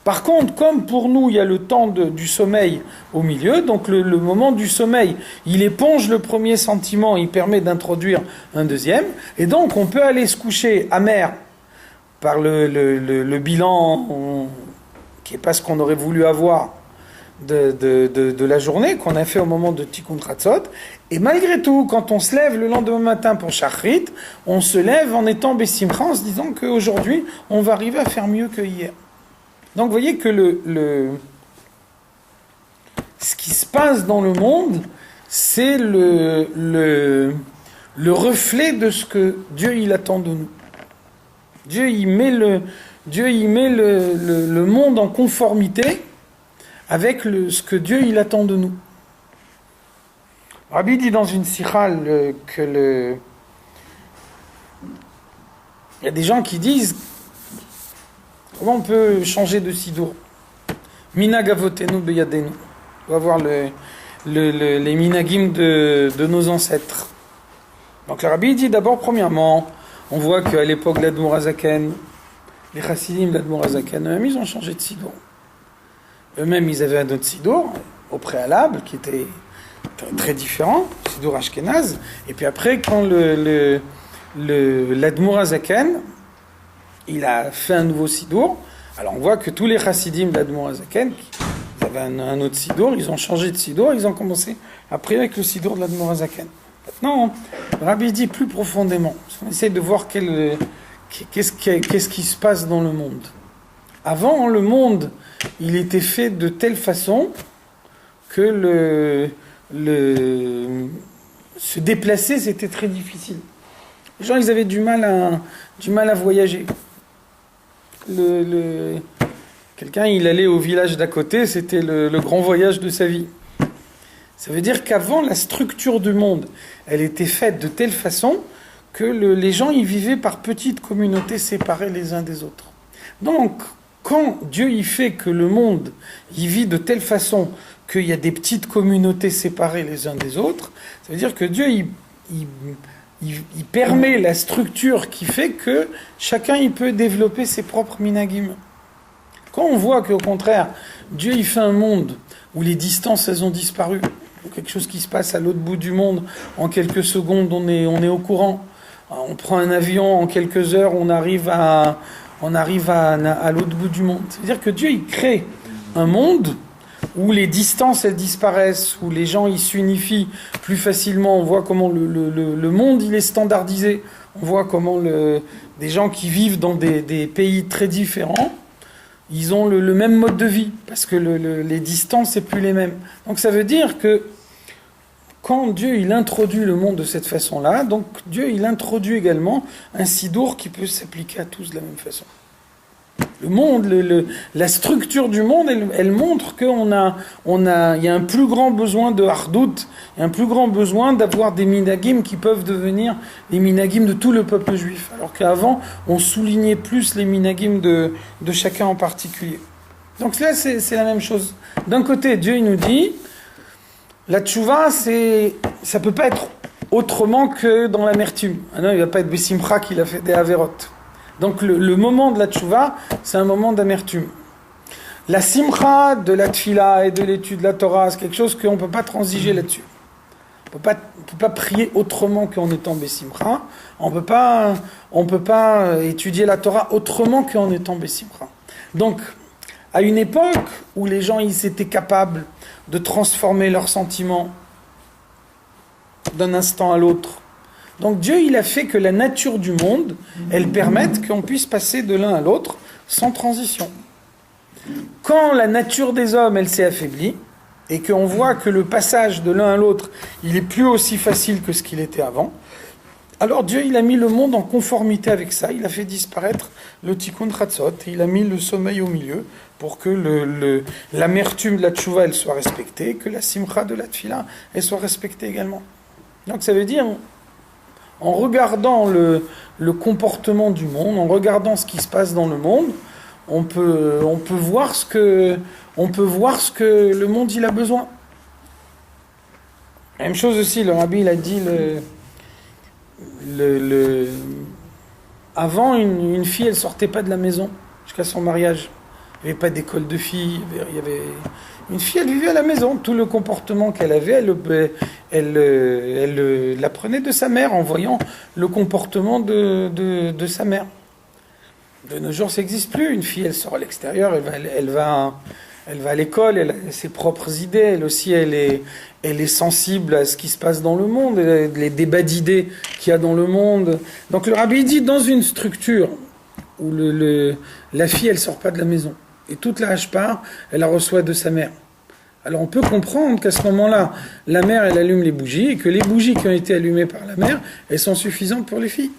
S1: Par contre, comme pour nous, il y a le temps du sommeil au milieu, donc le moment du sommeil, il éponge le premier sentiment, il permet d'introduire un deuxième, et donc on peut aller se coucher amer par le bilan qui n'est pas ce qu'on aurait voulu avoir de la journée qu'on a fait au moment de Tikkun Chatzot. Et malgré tout, quand on se lève le lendemain matin pour Shachrit, on se lève en étant Bessimcha, en se disant qu'aujourd'hui, on va arriver à faire mieux que hier. Donc vous voyez que ce qui se passe dans le monde, c'est le reflet de ce que Dieu il attend de nous. Dieu il met le monde en conformité avec ce que Dieu il attend de nous. Rabbi dit dans une sikha que il y a des gens qui disent comment on peut changer de sidour. Minag avotenu beyadenu. On va voir les minagim de nos ancêtres. Donc le Rabbi dit d'abord, premièrement, on voit qu'à l'époque de l'Admour HaZaken, les chassidim de l'Admour HaZaken, eux-mêmes ils ont changé de sidour. Eux-mêmes ils avaient un autre sidour au préalable qui était très différent, Sidour Ashkenaz, et puis après quand l'Admour HaZaken il a fait un nouveau Sidour, alors on voit que tous les chassidim d'Admour HaZaken ils avaient un autre Sidour, ils ont changé de Sidour, ils ont commencé à prier avec le Sidour de l'Admour HaZaken. Maintenant, Rabbi dit plus profondément, on essaie de voir qu'est-ce qui se passe dans le monde. Avant, le monde il était fait de telle façon que se déplacer, c'était très difficile. Les gens, ils avaient du mal à voyager. quelqu'un, il allait au village d'à côté, c'était le grand voyage de sa vie. Ça veut dire qu'avant, la structure du monde, elle était faite de telle façon que les gens y vivaient par petites communautés séparées les uns des autres. Donc, quand Dieu y fait que le monde y vit de telle façon qu'il y a des petites communautés séparées les uns des autres, ça veut dire que Dieu il permet la structure qui fait que chacun il peut développer ses propres minagim. Quand on voit qu'au contraire, Dieu il fait un monde où les distances elles ont disparu, quelque chose qui se passe à l'autre bout du monde, en quelques secondes on est au courant. On prend un avion, en quelques heures on arrive à l'autre bout du monde. C'est-à-dire que Dieu il crée un monde où les distances elles disparaissent, où les gens ils s'unifient plus facilement. On voit comment le monde il est standardisé. On voit comment des gens qui vivent dans des pays très différents, ils ont le même mode de vie, parce que les distances c'est plus les mêmes. Donc ça veut dire que quand Dieu il introduit le monde de cette façon-là, donc Dieu il introduit également un sidour qui peut s'appliquer à tous de la même façon. Le monde, la structure du monde, elle montre qu'il y a un plus grand besoin de hardout, il y a un plus grand besoin d'avoir des minagim qui peuvent devenir les minagim de tout le peuple juif. Alors qu'avant, on soulignait plus les minagim de chacun en particulier. Donc là, c'est la même chose. D'un côté, Dieu il nous dit, la tchouva, ça peut pas être autrement que dans l'amertume. Ah non, il va pas être Bessimcha qu'il a fait des averot. Donc le moment de la tchouva, c'est un moment d'amertume. La simcha de la tfila et de l'étude de la Torah, c'est quelque chose qu'on ne peut pas transiger là-dessus. On ne peut pas prier autrement qu'en étant Bessimcha. On ne peut pas étudier la Torah autrement qu'en étant Bessimcha. Donc, à une époque où les gens ils étaient capables de transformer leurs sentiments d'un instant à l'autre, donc Dieu, il a fait que la nature du monde, elle permette qu'on puisse passer de l'un à l'autre sans transition. Quand la nature des hommes, elle s'est affaiblie, et qu'on voit que le passage de l'un à l'autre, il est plus aussi facile que ce qu'il était avant, alors Dieu, il a mis le monde en conformité avec ça, il a fait disparaître le tikkun chatzot, et il a mis le sommeil au milieu, pour que l'amertume de la tchouva, elle soit respectée, que la simcha de la tfila, elle soit respectée également. Donc ça veut dire, en regardant le comportement du monde, en regardant ce qui se passe dans le monde, on peut voir ce que le monde il a besoin. Même chose aussi, le rabbi il a dit avant une fille elle sortait pas de la maison jusqu'à son mariage. Il n'y avait pas d'école de filles, une fille, elle vivait à la maison. Tout le comportement qu'elle avait, elle l'apprenait de sa mère en voyant le comportement de sa mère. De nos jours, ça n'existe plus. Une fille, elle sort à l'extérieur, elle va à l'école, elle a ses propres idées. Elle aussi, elle est sensible à ce qui se passe dans le monde, les débats d'idées qu'il y a dans le monde. Donc le rabbi dit, dans une structure où la fille, elle sort pas de la maison, et toute la hashpar, elle la reçoit de sa mère. Alors on peut comprendre qu'à ce moment-là, la mère, elle allume les bougies, et que les bougies qui ont été allumées par la mère, elles sont suffisantes pour les filles.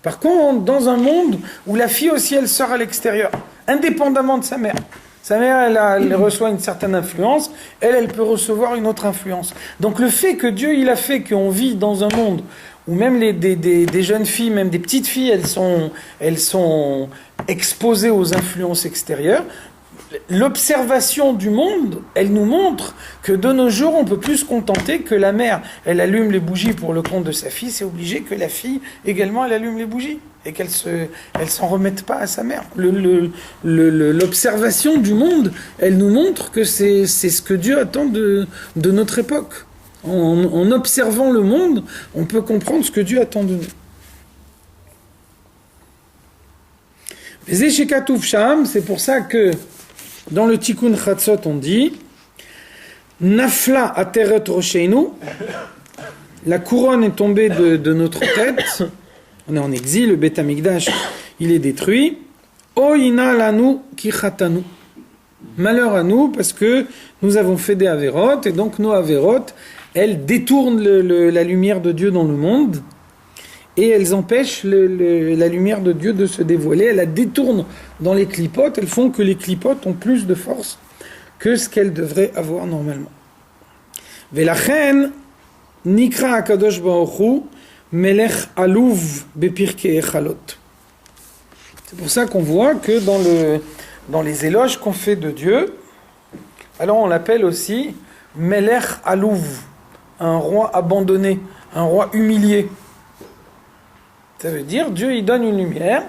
S1: Par contre, dans un monde où la fille aussi, elle sort à l'extérieur, indépendamment de sa mère. Sa mère, elle reçoit une certaine influence, elle peut recevoir une autre influence. Donc le fait que Dieu, il a fait qu'on vit dans un monde où même des jeunes filles, même des petites filles, elles sont exposées aux influences extérieures. L'observation du monde, elle nous montre que de nos jours, on ne peut plus se contenter que la mère, elle allume les bougies pour le compte de sa fille, c'est obligé que la fille, également, elle allume les bougies et qu'elle s'en remette pas à sa mère. L'observation du monde, elle nous montre que c'est ce que Dieu attend de notre époque. En observant le monde, on peut comprendre ce que Dieu attend de nous. C'est pour ça que dans le Tikkun Chatzot, on dit Nafla ateret rocheinu, la couronne est tombée de notre tête, on est en exil, le Beth Amikdash, il est détruit. Oina lanu ki chatanu. Malheur à nous, parce que nous avons fait des averot, et donc nos averot, elles détournent la lumière de Dieu dans le monde. et elles empêchent la lumière de Dieu de se dévoiler. Elles la détournent dans les clipotes, elles font que les clipotes ont plus de force que ce qu'elles devraient avoir normalement. Velachen nikra akadosh baruch hu melech aluv bepirkei echalot. C'est pour ça qu'on voit que dans les éloges qu'on fait de Dieu, alors on l'appelle aussi melech aluv, un roi abandonné, un roi humilié. Ça veut dire, Dieu il donne une lumière,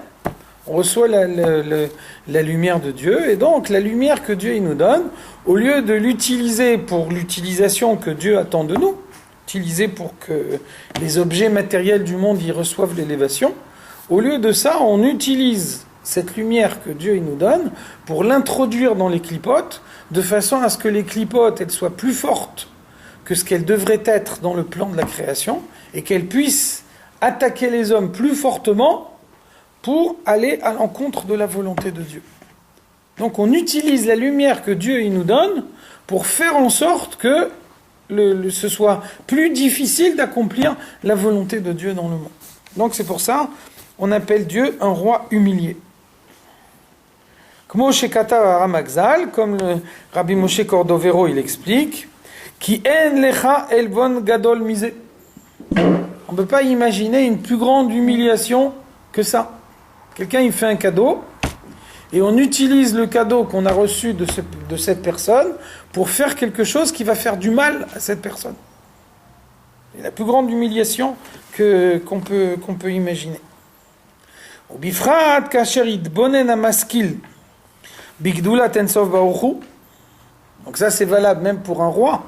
S1: on reçoit la lumière de Dieu, et donc la lumière que Dieu il nous donne, au lieu de l'utiliser pour l'utilisation que Dieu attend de nous, utiliser pour que les objets matériels du monde y reçoivent l'élévation, au lieu de ça, on utilise cette lumière que Dieu il nous donne pour l'introduire dans les clipotes, de façon à ce que les clipotes elles soient plus fortes que ce qu'elles devraient être dans le plan de la création, et qu'elles puissent attaquer les hommes plus fortement pour aller à l'encontre de la volonté de Dieu. Donc on utilise la lumière que Dieu il nous donne pour faire en sorte que ce soit plus difficile d'accomplir la volonté de Dieu dans le monde. Donc c'est pour ça on appelle Dieu un roi humilié. Comme le Rabbi Moshe Cordovero il explique, Ki en lecha elvon gadol mise. On ne peut pas imaginer une plus grande humiliation que ça. Quelqu'un il fait un cadeau et on utilise le cadeau qu'on a reçu de cette personne pour faire quelque chose qui va faire du mal à cette personne. C'est la plus grande humiliation qu'on peut imaginer. Ubifrat kasher idbonen amaskil bigdulat ensof baruchu. Donc ça c'est valable même pour un roi.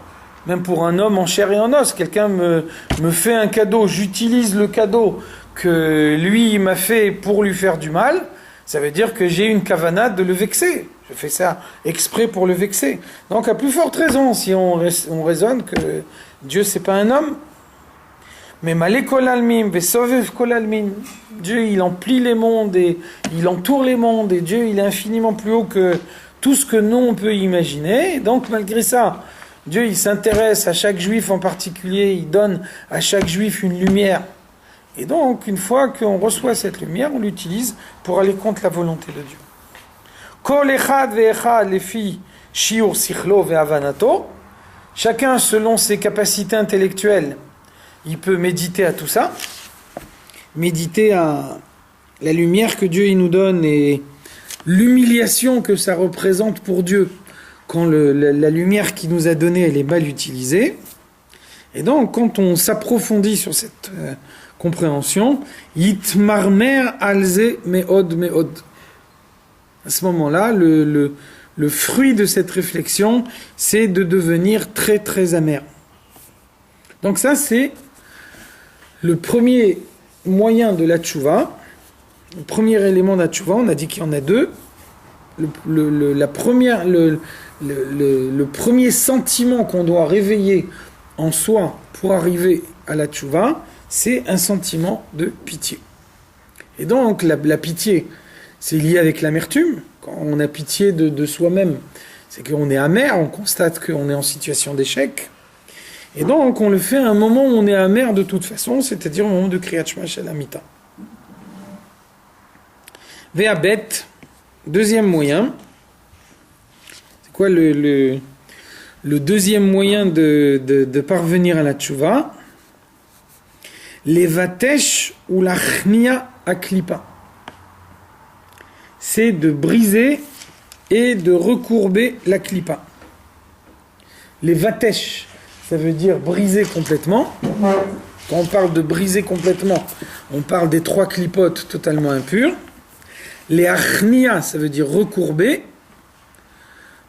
S1: Même pour un homme en chair et en os, quelqu'un me fait un cadeau, j'utilise le cadeau que lui m'a fait pour lui faire du mal, ça veut dire que j'ai une kavanah de le vexer. Je fais ça exprès pour le vexer. Donc à plus forte raison, si on raisonne que Dieu c'est pas un homme, mais malé kol almin, vesovev kol almin, Dieu il emplit les mondes et il entoure les mondes, et Dieu il est infiniment plus haut que tout ce que nous on peut imaginer, et donc malgré ça, Dieu, il s'intéresse à chaque juif en particulier, il donne à chaque juif une lumière. Et donc, une fois qu'on reçoit cette lumière, on l'utilise pour aller contre la volonté de Dieu. Kol echad ve'echad lefi shiur sichlo ve'avanato. Chacun, selon ses capacités intellectuelles, il peut méditer à tout ça. Méditer à la lumière que Dieu il nous donne et l'humiliation que ça représente pour Dieu quand la lumière qu'il nous a donnée, elle est mal utilisée. Et donc, quand on s'approfondit sur cette compréhension, Yitmarmer alze meod meod. À ce moment-là, le fruit de cette réflexion, c'est de devenir très très amer. Donc ça, c'est le premier moyen de la tchouva. Le premier élément de la tchouva, on a dit qu'il y en a deux. Le premier sentiment qu'on doit réveiller en soi pour arriver à la tchouva, c'est un sentiment de pitié. Et donc la pitié, c'est lié avec l'amertume. Quand on a pitié de soi-même, c'est qu'on est amer, on constate qu'on est en situation d'échec. Et donc on le fait à un moment où on est amer de toute façon, c'est-à-dire au moment de Kriyat Shema Shel Amita. Ve'abet, deuxième moyen. C'est quoi le deuxième moyen de parvenir à la tchouva? Les vatesh ou la chnia aklipa. C'est de briser et de recourber la klipa. Les vatesh, ça veut dire briser complètement. Quand on parle de briser complètement, on parle des 3 klipotes totalement impures. Les achnia, ça veut dire recourber.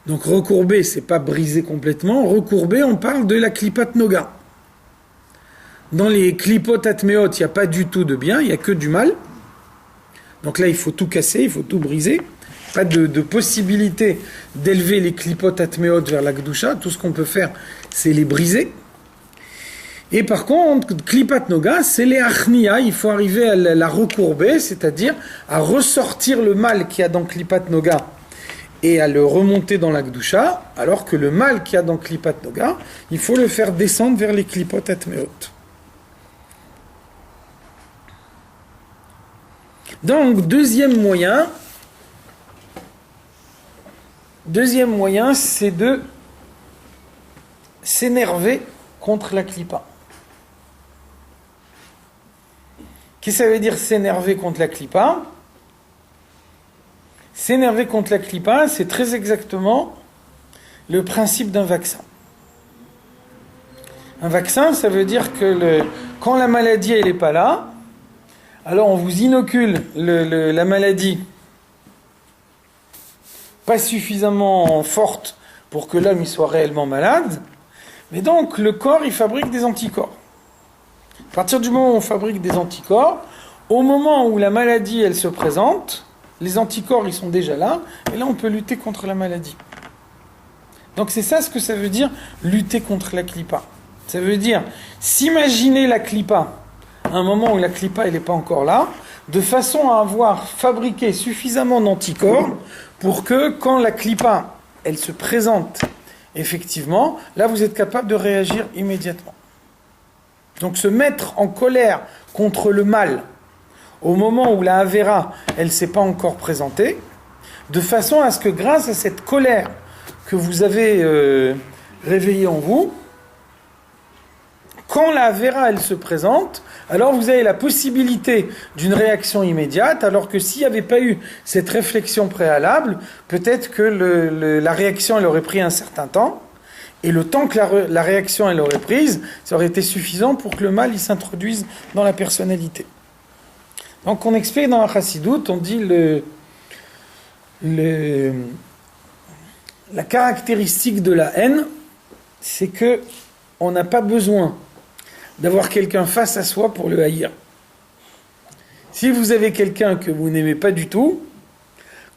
S1: Donc recourber, c'est pas briser complètement. Recourber, on parle de la klipat noga. Dans les klipot atmeot, il n'y a pas du tout de bien, il n'y a que du mal. Donc là, il faut tout casser, il faut tout briser. Pas de possibilité d'élever les klipot atmeot vers la Kedusha. Tout ce qu'on peut faire, c'est les briser. Et par contre, klipat noga, c'est les achnia. Il faut arriver à la recourber, c'est-à-dire à ressortir le mal qu'il y a dans klipat noga et à le remonter dans la Kedusha, alors que le mal qu'il y a dans klipat noga, il faut le faire descendre vers les klipot atmeot. Donc, deuxième moyen, c'est de s'énerver contre la clipa. Qu'est-ce que ça veut dire s'énerver contre la clipa? S'énerver contre la clipa, c'est très exactement le principe d'un vaccin. Un vaccin, ça veut dire que quand la maladie elle n'est pas là, alors on vous inocule la maladie pas suffisamment forte pour que l'homme il soit réellement malade, mais donc le corps il fabrique des anticorps. À partir du moment où on fabrique des anticorps, au moment où la maladie elle se présente, les anticorps ils sont déjà là, et là on peut lutter contre la maladie. Donc c'est ça ce que ça veut dire lutter contre la clipa. Ça veut dire s'imaginer la clipa à un moment où la clipa elle n'est pas encore là, de façon à avoir fabriqué suffisamment d'anticorps pour que quand la clipa elle se présente effectivement, là vous êtes capable de réagir immédiatement. Donc se mettre en colère contre le mal au moment où la Avera elle ne s'est pas encore présentée, de façon à ce que grâce à cette colère que vous avez réveillée en vous, quand la Avera elle se présente, alors vous avez la possibilité d'une réaction immédiate, alors que s'il n'y avait pas eu cette réflexion préalable, peut-être que la réaction elle aurait pris un certain temps, et le temps que la réaction elle aurait prise, ça aurait été suffisant pour que le mal il s'introduise dans la personnalité. Donc on explique dans la Chassidoute, on dit la caractéristique de la haine, c'est que on n'a pas besoin d'avoir quelqu'un face à soi pour le haïr. Si vous avez quelqu'un que vous n'aimez pas du tout,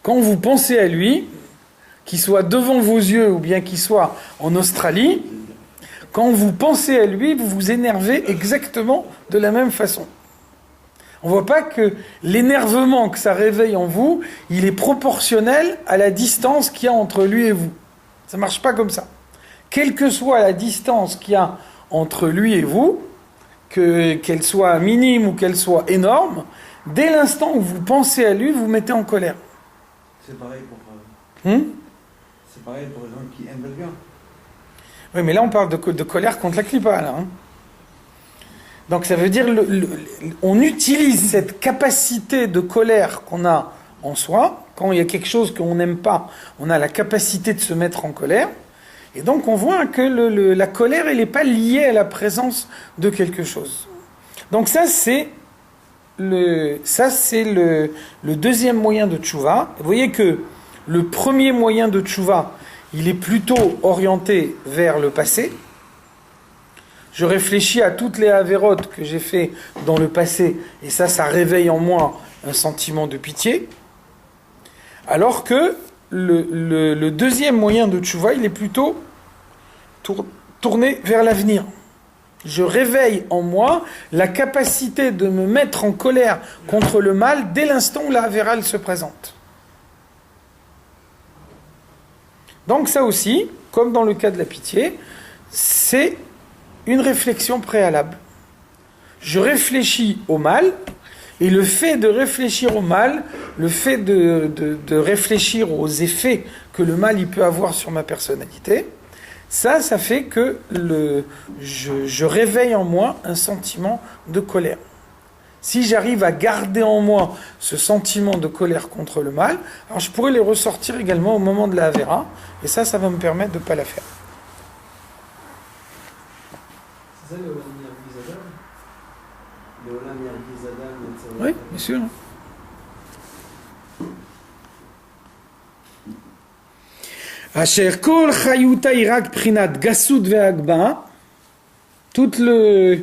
S1: quand vous pensez à lui, qu'il soit devant vos yeux ou bien qu'il soit en Australie, quand vous pensez à lui, vous vous énervez exactement de la même façon. On ne voit pas que l'énervement que ça réveille en vous, il est proportionnel à la distance qu'il y a entre lui et vous. Ça ne marche pas comme ça. Quelle que soit la distance qu'il y a entre lui et vous, qu'elle soit minime ou qu'elle soit énorme, dès l'instant où vous pensez à lui, vous vous mettez en colère.
S5: C'est pareil pour c'est pareil pour les gens qui aiment quelqu'un.
S1: Oui, mais là on parle de colère contre la clipa, là. Donc ça veut dire on utilise cette capacité de colère qu'on a en soi. Quand il y a quelque chose qu'on n'aime pas, on a la capacité de se mettre en colère. Et donc on voit que la colère, elle n'est pas liée à la présence de quelque chose. Donc ça c'est le deuxième moyen de tchouva. Vous voyez que le premier moyen de tchouva, il est plutôt orienté vers le passé. Je réfléchis à toutes les avérotes que j'ai fait dans le passé, et ça réveille en moi un sentiment de pitié. Alors que le deuxième moyen de tchouva, il est plutôt tourné vers l'avenir. Je réveille en moi la capacité de me mettre en colère contre le mal dès l'instant où la avéra se présente. Donc ça aussi, comme dans le cas de la pitié, c'est une réflexion préalable. Je réfléchis au mal, et le fait de réfléchir au mal, le fait de réfléchir aux effets que le mal il peut avoir sur ma personnalité, ça fait que je réveille en moi un sentiment de colère. Si j'arrive à garder en moi ce sentiment de colère contre le mal, alors je pourrais les ressortir également au moment de la Avera, et ça va me permettre de ne pas la faire.
S5: C'est ça le Olam Yergiz Adam? Le Olam Yergiz Adam,
S1: Oui, bien sûr. Asher kol chayuta irak prinat gasut ve'agba, toute la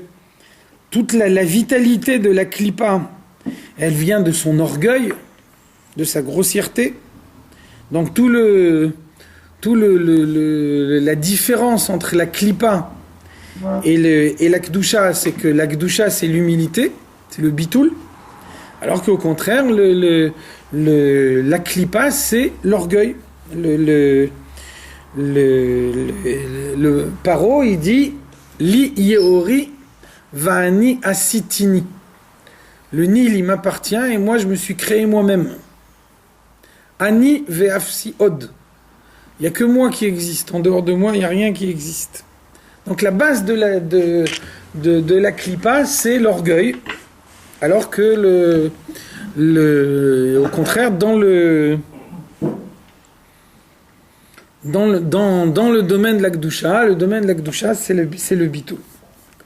S1: vitalité de la klipa, elle vient de son orgueil, de sa grossièreté. Donc la différence entre la klipa et la kedusha, c'est que la kedusha c'est l'humilité, c'est le bitoul, alors qu'au contraire la klipa c'est l'orgueil. Le paro il dit li yeori va'ani asitini. Le Nil, il m'appartient et moi, je me suis créé moi-même. Ani ve'afsi od. Il n'y a que moi qui existe. En dehors de moi, il n'y a rien qui existe. Donc la base de la klipa, c'est l'orgueil. Alors que au contraire, dans le domaine de la Kedusha, le domaine de la Kedusha, c'est le bitou.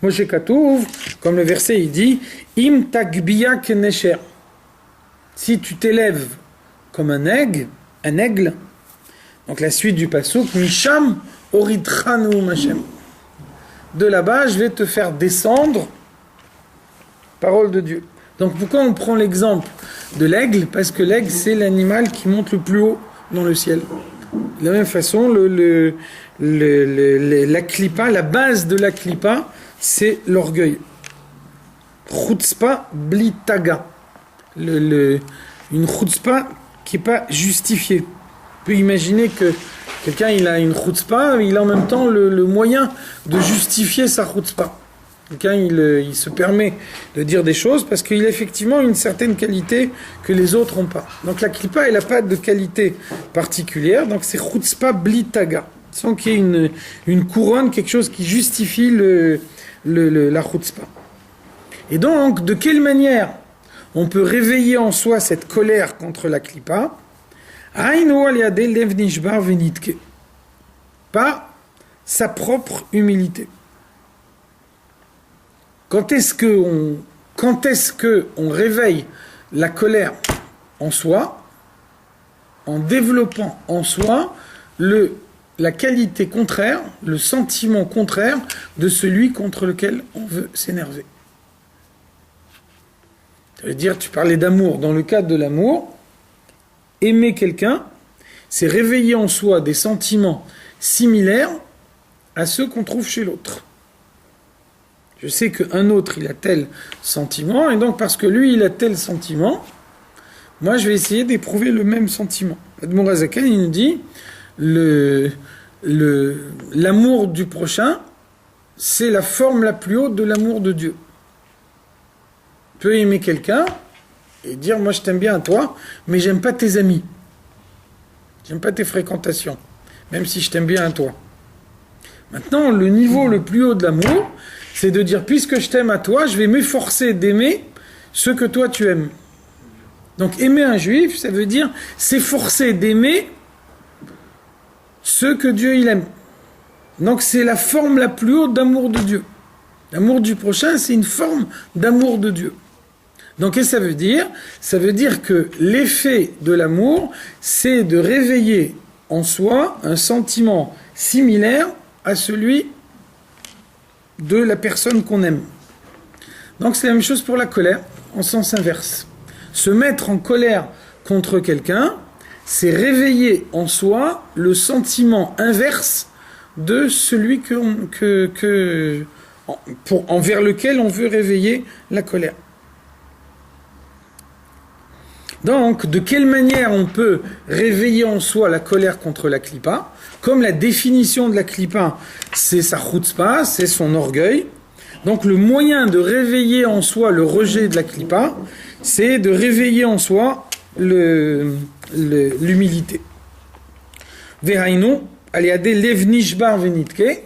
S1: Moshe Katouv, comme le verset il dit, Im tagbiya kenesher. Si tu t'élèves comme un aigle, donc la suite du pasuk, Misham oridchanu Mashem. De là-bas, je vais te faire descendre, parole de Dieu. Donc pourquoi on prend l'exemple de l'aigle? Parce que l'aigle, c'est l'animal qui monte le plus haut dans le ciel. De la même façon, la klipa, la base de la klipa, c'est l'orgueil. Chutzpah blitaga. Une chutzpah qui n'est pas justifiée. On peut imaginer que quelqu'un il a une chutzpah, mais il a en même temps le moyen de justifier sa chutzpah. Quelqu'un il se permet de dire des choses parce qu'il a effectivement une certaine qualité que les autres n'ont pas. Donc la klipa, elle n'a pas de qualité particulière, donc c'est chutzpah blitaga. Sans qu'il y ait une couronne, quelque chose qui justifie la chutzpah. Et donc, de quelle manière on peut réveiller en soi cette colère contre la klipa? Par sa propre humilité. Quand est-ce que on réveille la colère en soi? En développant en soi la qualité contraire, le sentiment contraire de celui contre lequel on veut s'énerver. Ça veut dire, tu parlais d'amour. Dans le cadre de l'amour, aimer quelqu'un, c'est réveiller en soi des sentiments similaires à ceux qu'on trouve chez l'autre. Je sais qu'un autre, il a tel sentiment, et donc parce que lui, il a tel sentiment, moi, je vais essayer d'éprouver le même sentiment. Admour Azaken, il nous dit, l'amour du prochain, c'est la forme la plus haute de l'amour de Dieu. Tu peux aimer quelqu'un et dire, moi je t'aime bien à toi, mais j'aime pas tes amis. J'aime pas tes fréquentations, même si je t'aime bien à toi. Maintenant, le niveau le plus haut de l'amour, c'est de dire, puisque je t'aime à toi, je vais m'efforcer d'aimer ceux que toi tu aimes. Donc aimer un juif, ça veut dire s'efforcer d'aimer ceux que Dieu il aime. Donc c'est la forme la plus haute d'amour de Dieu. L'amour du prochain, c'est une forme d'amour de Dieu. Donc qu'est-ce que ça veut dire? Ça veut dire que l'effet de l'amour, c'est de réveiller en soi un sentiment similaire à celui de la personne qu'on aime. Donc c'est la même chose pour la colère, en sens inverse. Se mettre en colère contre quelqu'un, c'est réveiller en soi le sentiment inverse de celui envers lequel on veut réveiller la colère. Donc, de quelle manière on peut réveiller en soi la colère contre la klipa? Comme la définition de la klipa, c'est sa chutzpah, c'est son orgueil. Donc, le moyen de réveiller en soi le rejet de la klipa, c'est de réveiller en soi l'humilité. Verainu, aliade lev nishbar venitke.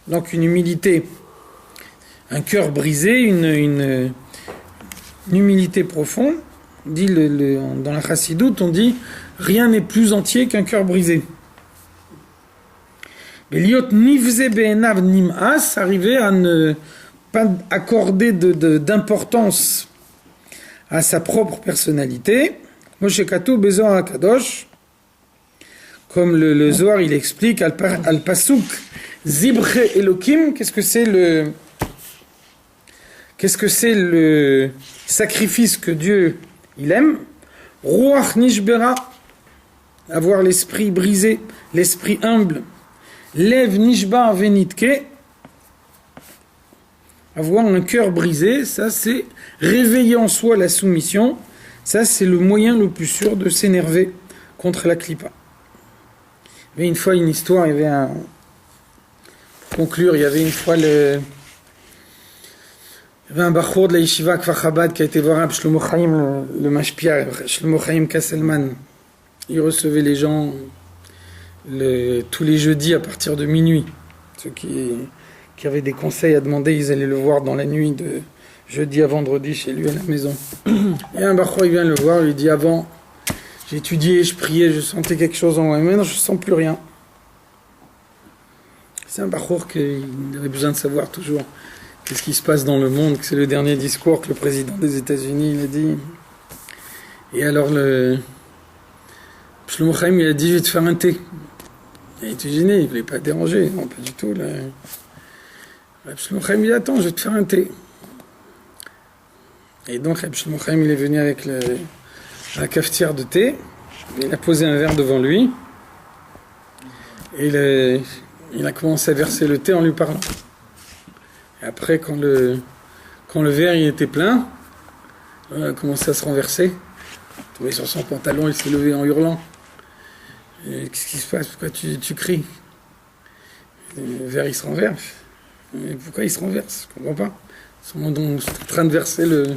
S1: Donc, une humilité, un cœur brisé, une humilité profonde. Dit dans la chassidoute, on dit rien n'est plus entier qu'un cœur brisé. Liot nivze be'enav nim'as, arriver à ne pas accorder d'importance à sa propre personnalité. Moshe Katou Bezoar HaKadosh, comme le Zohar il explique, al pasuk zibre Elokim, qu'est-ce que c'est le sacrifice que Dieu il aime? Ruach nishbera, avoir l'esprit brisé, l'esprit humble. Lev nishbar venitke, avoir un cœur brisé, ça c'est réveiller en soi la soumission, ça c'est le moyen le plus sûr de s'énerver contre la klipa. Il y avait une fois une histoire, il y avait pour conclure, il y avait une fois Il y avait un bachour de la yeshiva Kfar Chabad qui a été voir Rab Shlomo Chaim, le mashpia, Shlomo Chaim Kasselman. Il recevait les gens tous les jeudis à partir de minuit. Ceux qui avaient des conseils à demander, ils allaient le voir dans la nuit de jeudi à vendredi chez lui à la maison. Et un bachour, il vient le voir, il lui dit avant, j'ai étudié, je priais, je sentais quelque chose en moi-même, maintenant je ne sens plus rien. C'est un bachour qu'il avait besoin de savoir toujours qu'est-ce qui se passe dans le monde, que c'est le dernier discours que le président des États-Unis il a dit. Et alors Shlomo Chaim il a dit je vais te faire un thé. Il était gêné, il ne voulait pas déranger, non pas du tout. Shlomo Chaim il dit attends, je vais te faire un thé. Et donc Shlomo Chaim il est venu avec la cafetière de thé, il a posé un verre devant lui, et il a commencé à verser le thé en lui parlant. Et après, quand le verre il était plein, il a commencé à se renverser. Il tombé sur son pantalon, il s'est levé en hurlant. Et qu'est-ce qui se passe? Pourquoi tu cries? Le verre il se renverse. Mais pourquoi il se renverse? Je ne comprends pas. Ils sont en train de verser le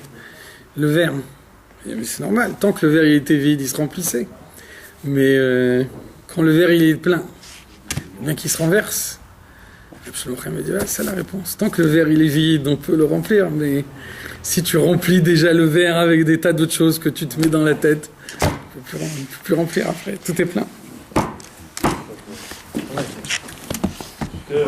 S1: verre. Mais c'est normal, tant que le verre il était vide, il se remplissait. Mais quand le verre il est plein, bien qu'il se renverse. Shlomo Chaim m'a dit c'est la réponse. Tant que le verre il est vide, on peut le remplir, mais si tu remplis déjà le verre avec des tas d'autres choses que tu te mets dans la tête, tu ne peux plus remplir après, tout est plein.
S4: Que...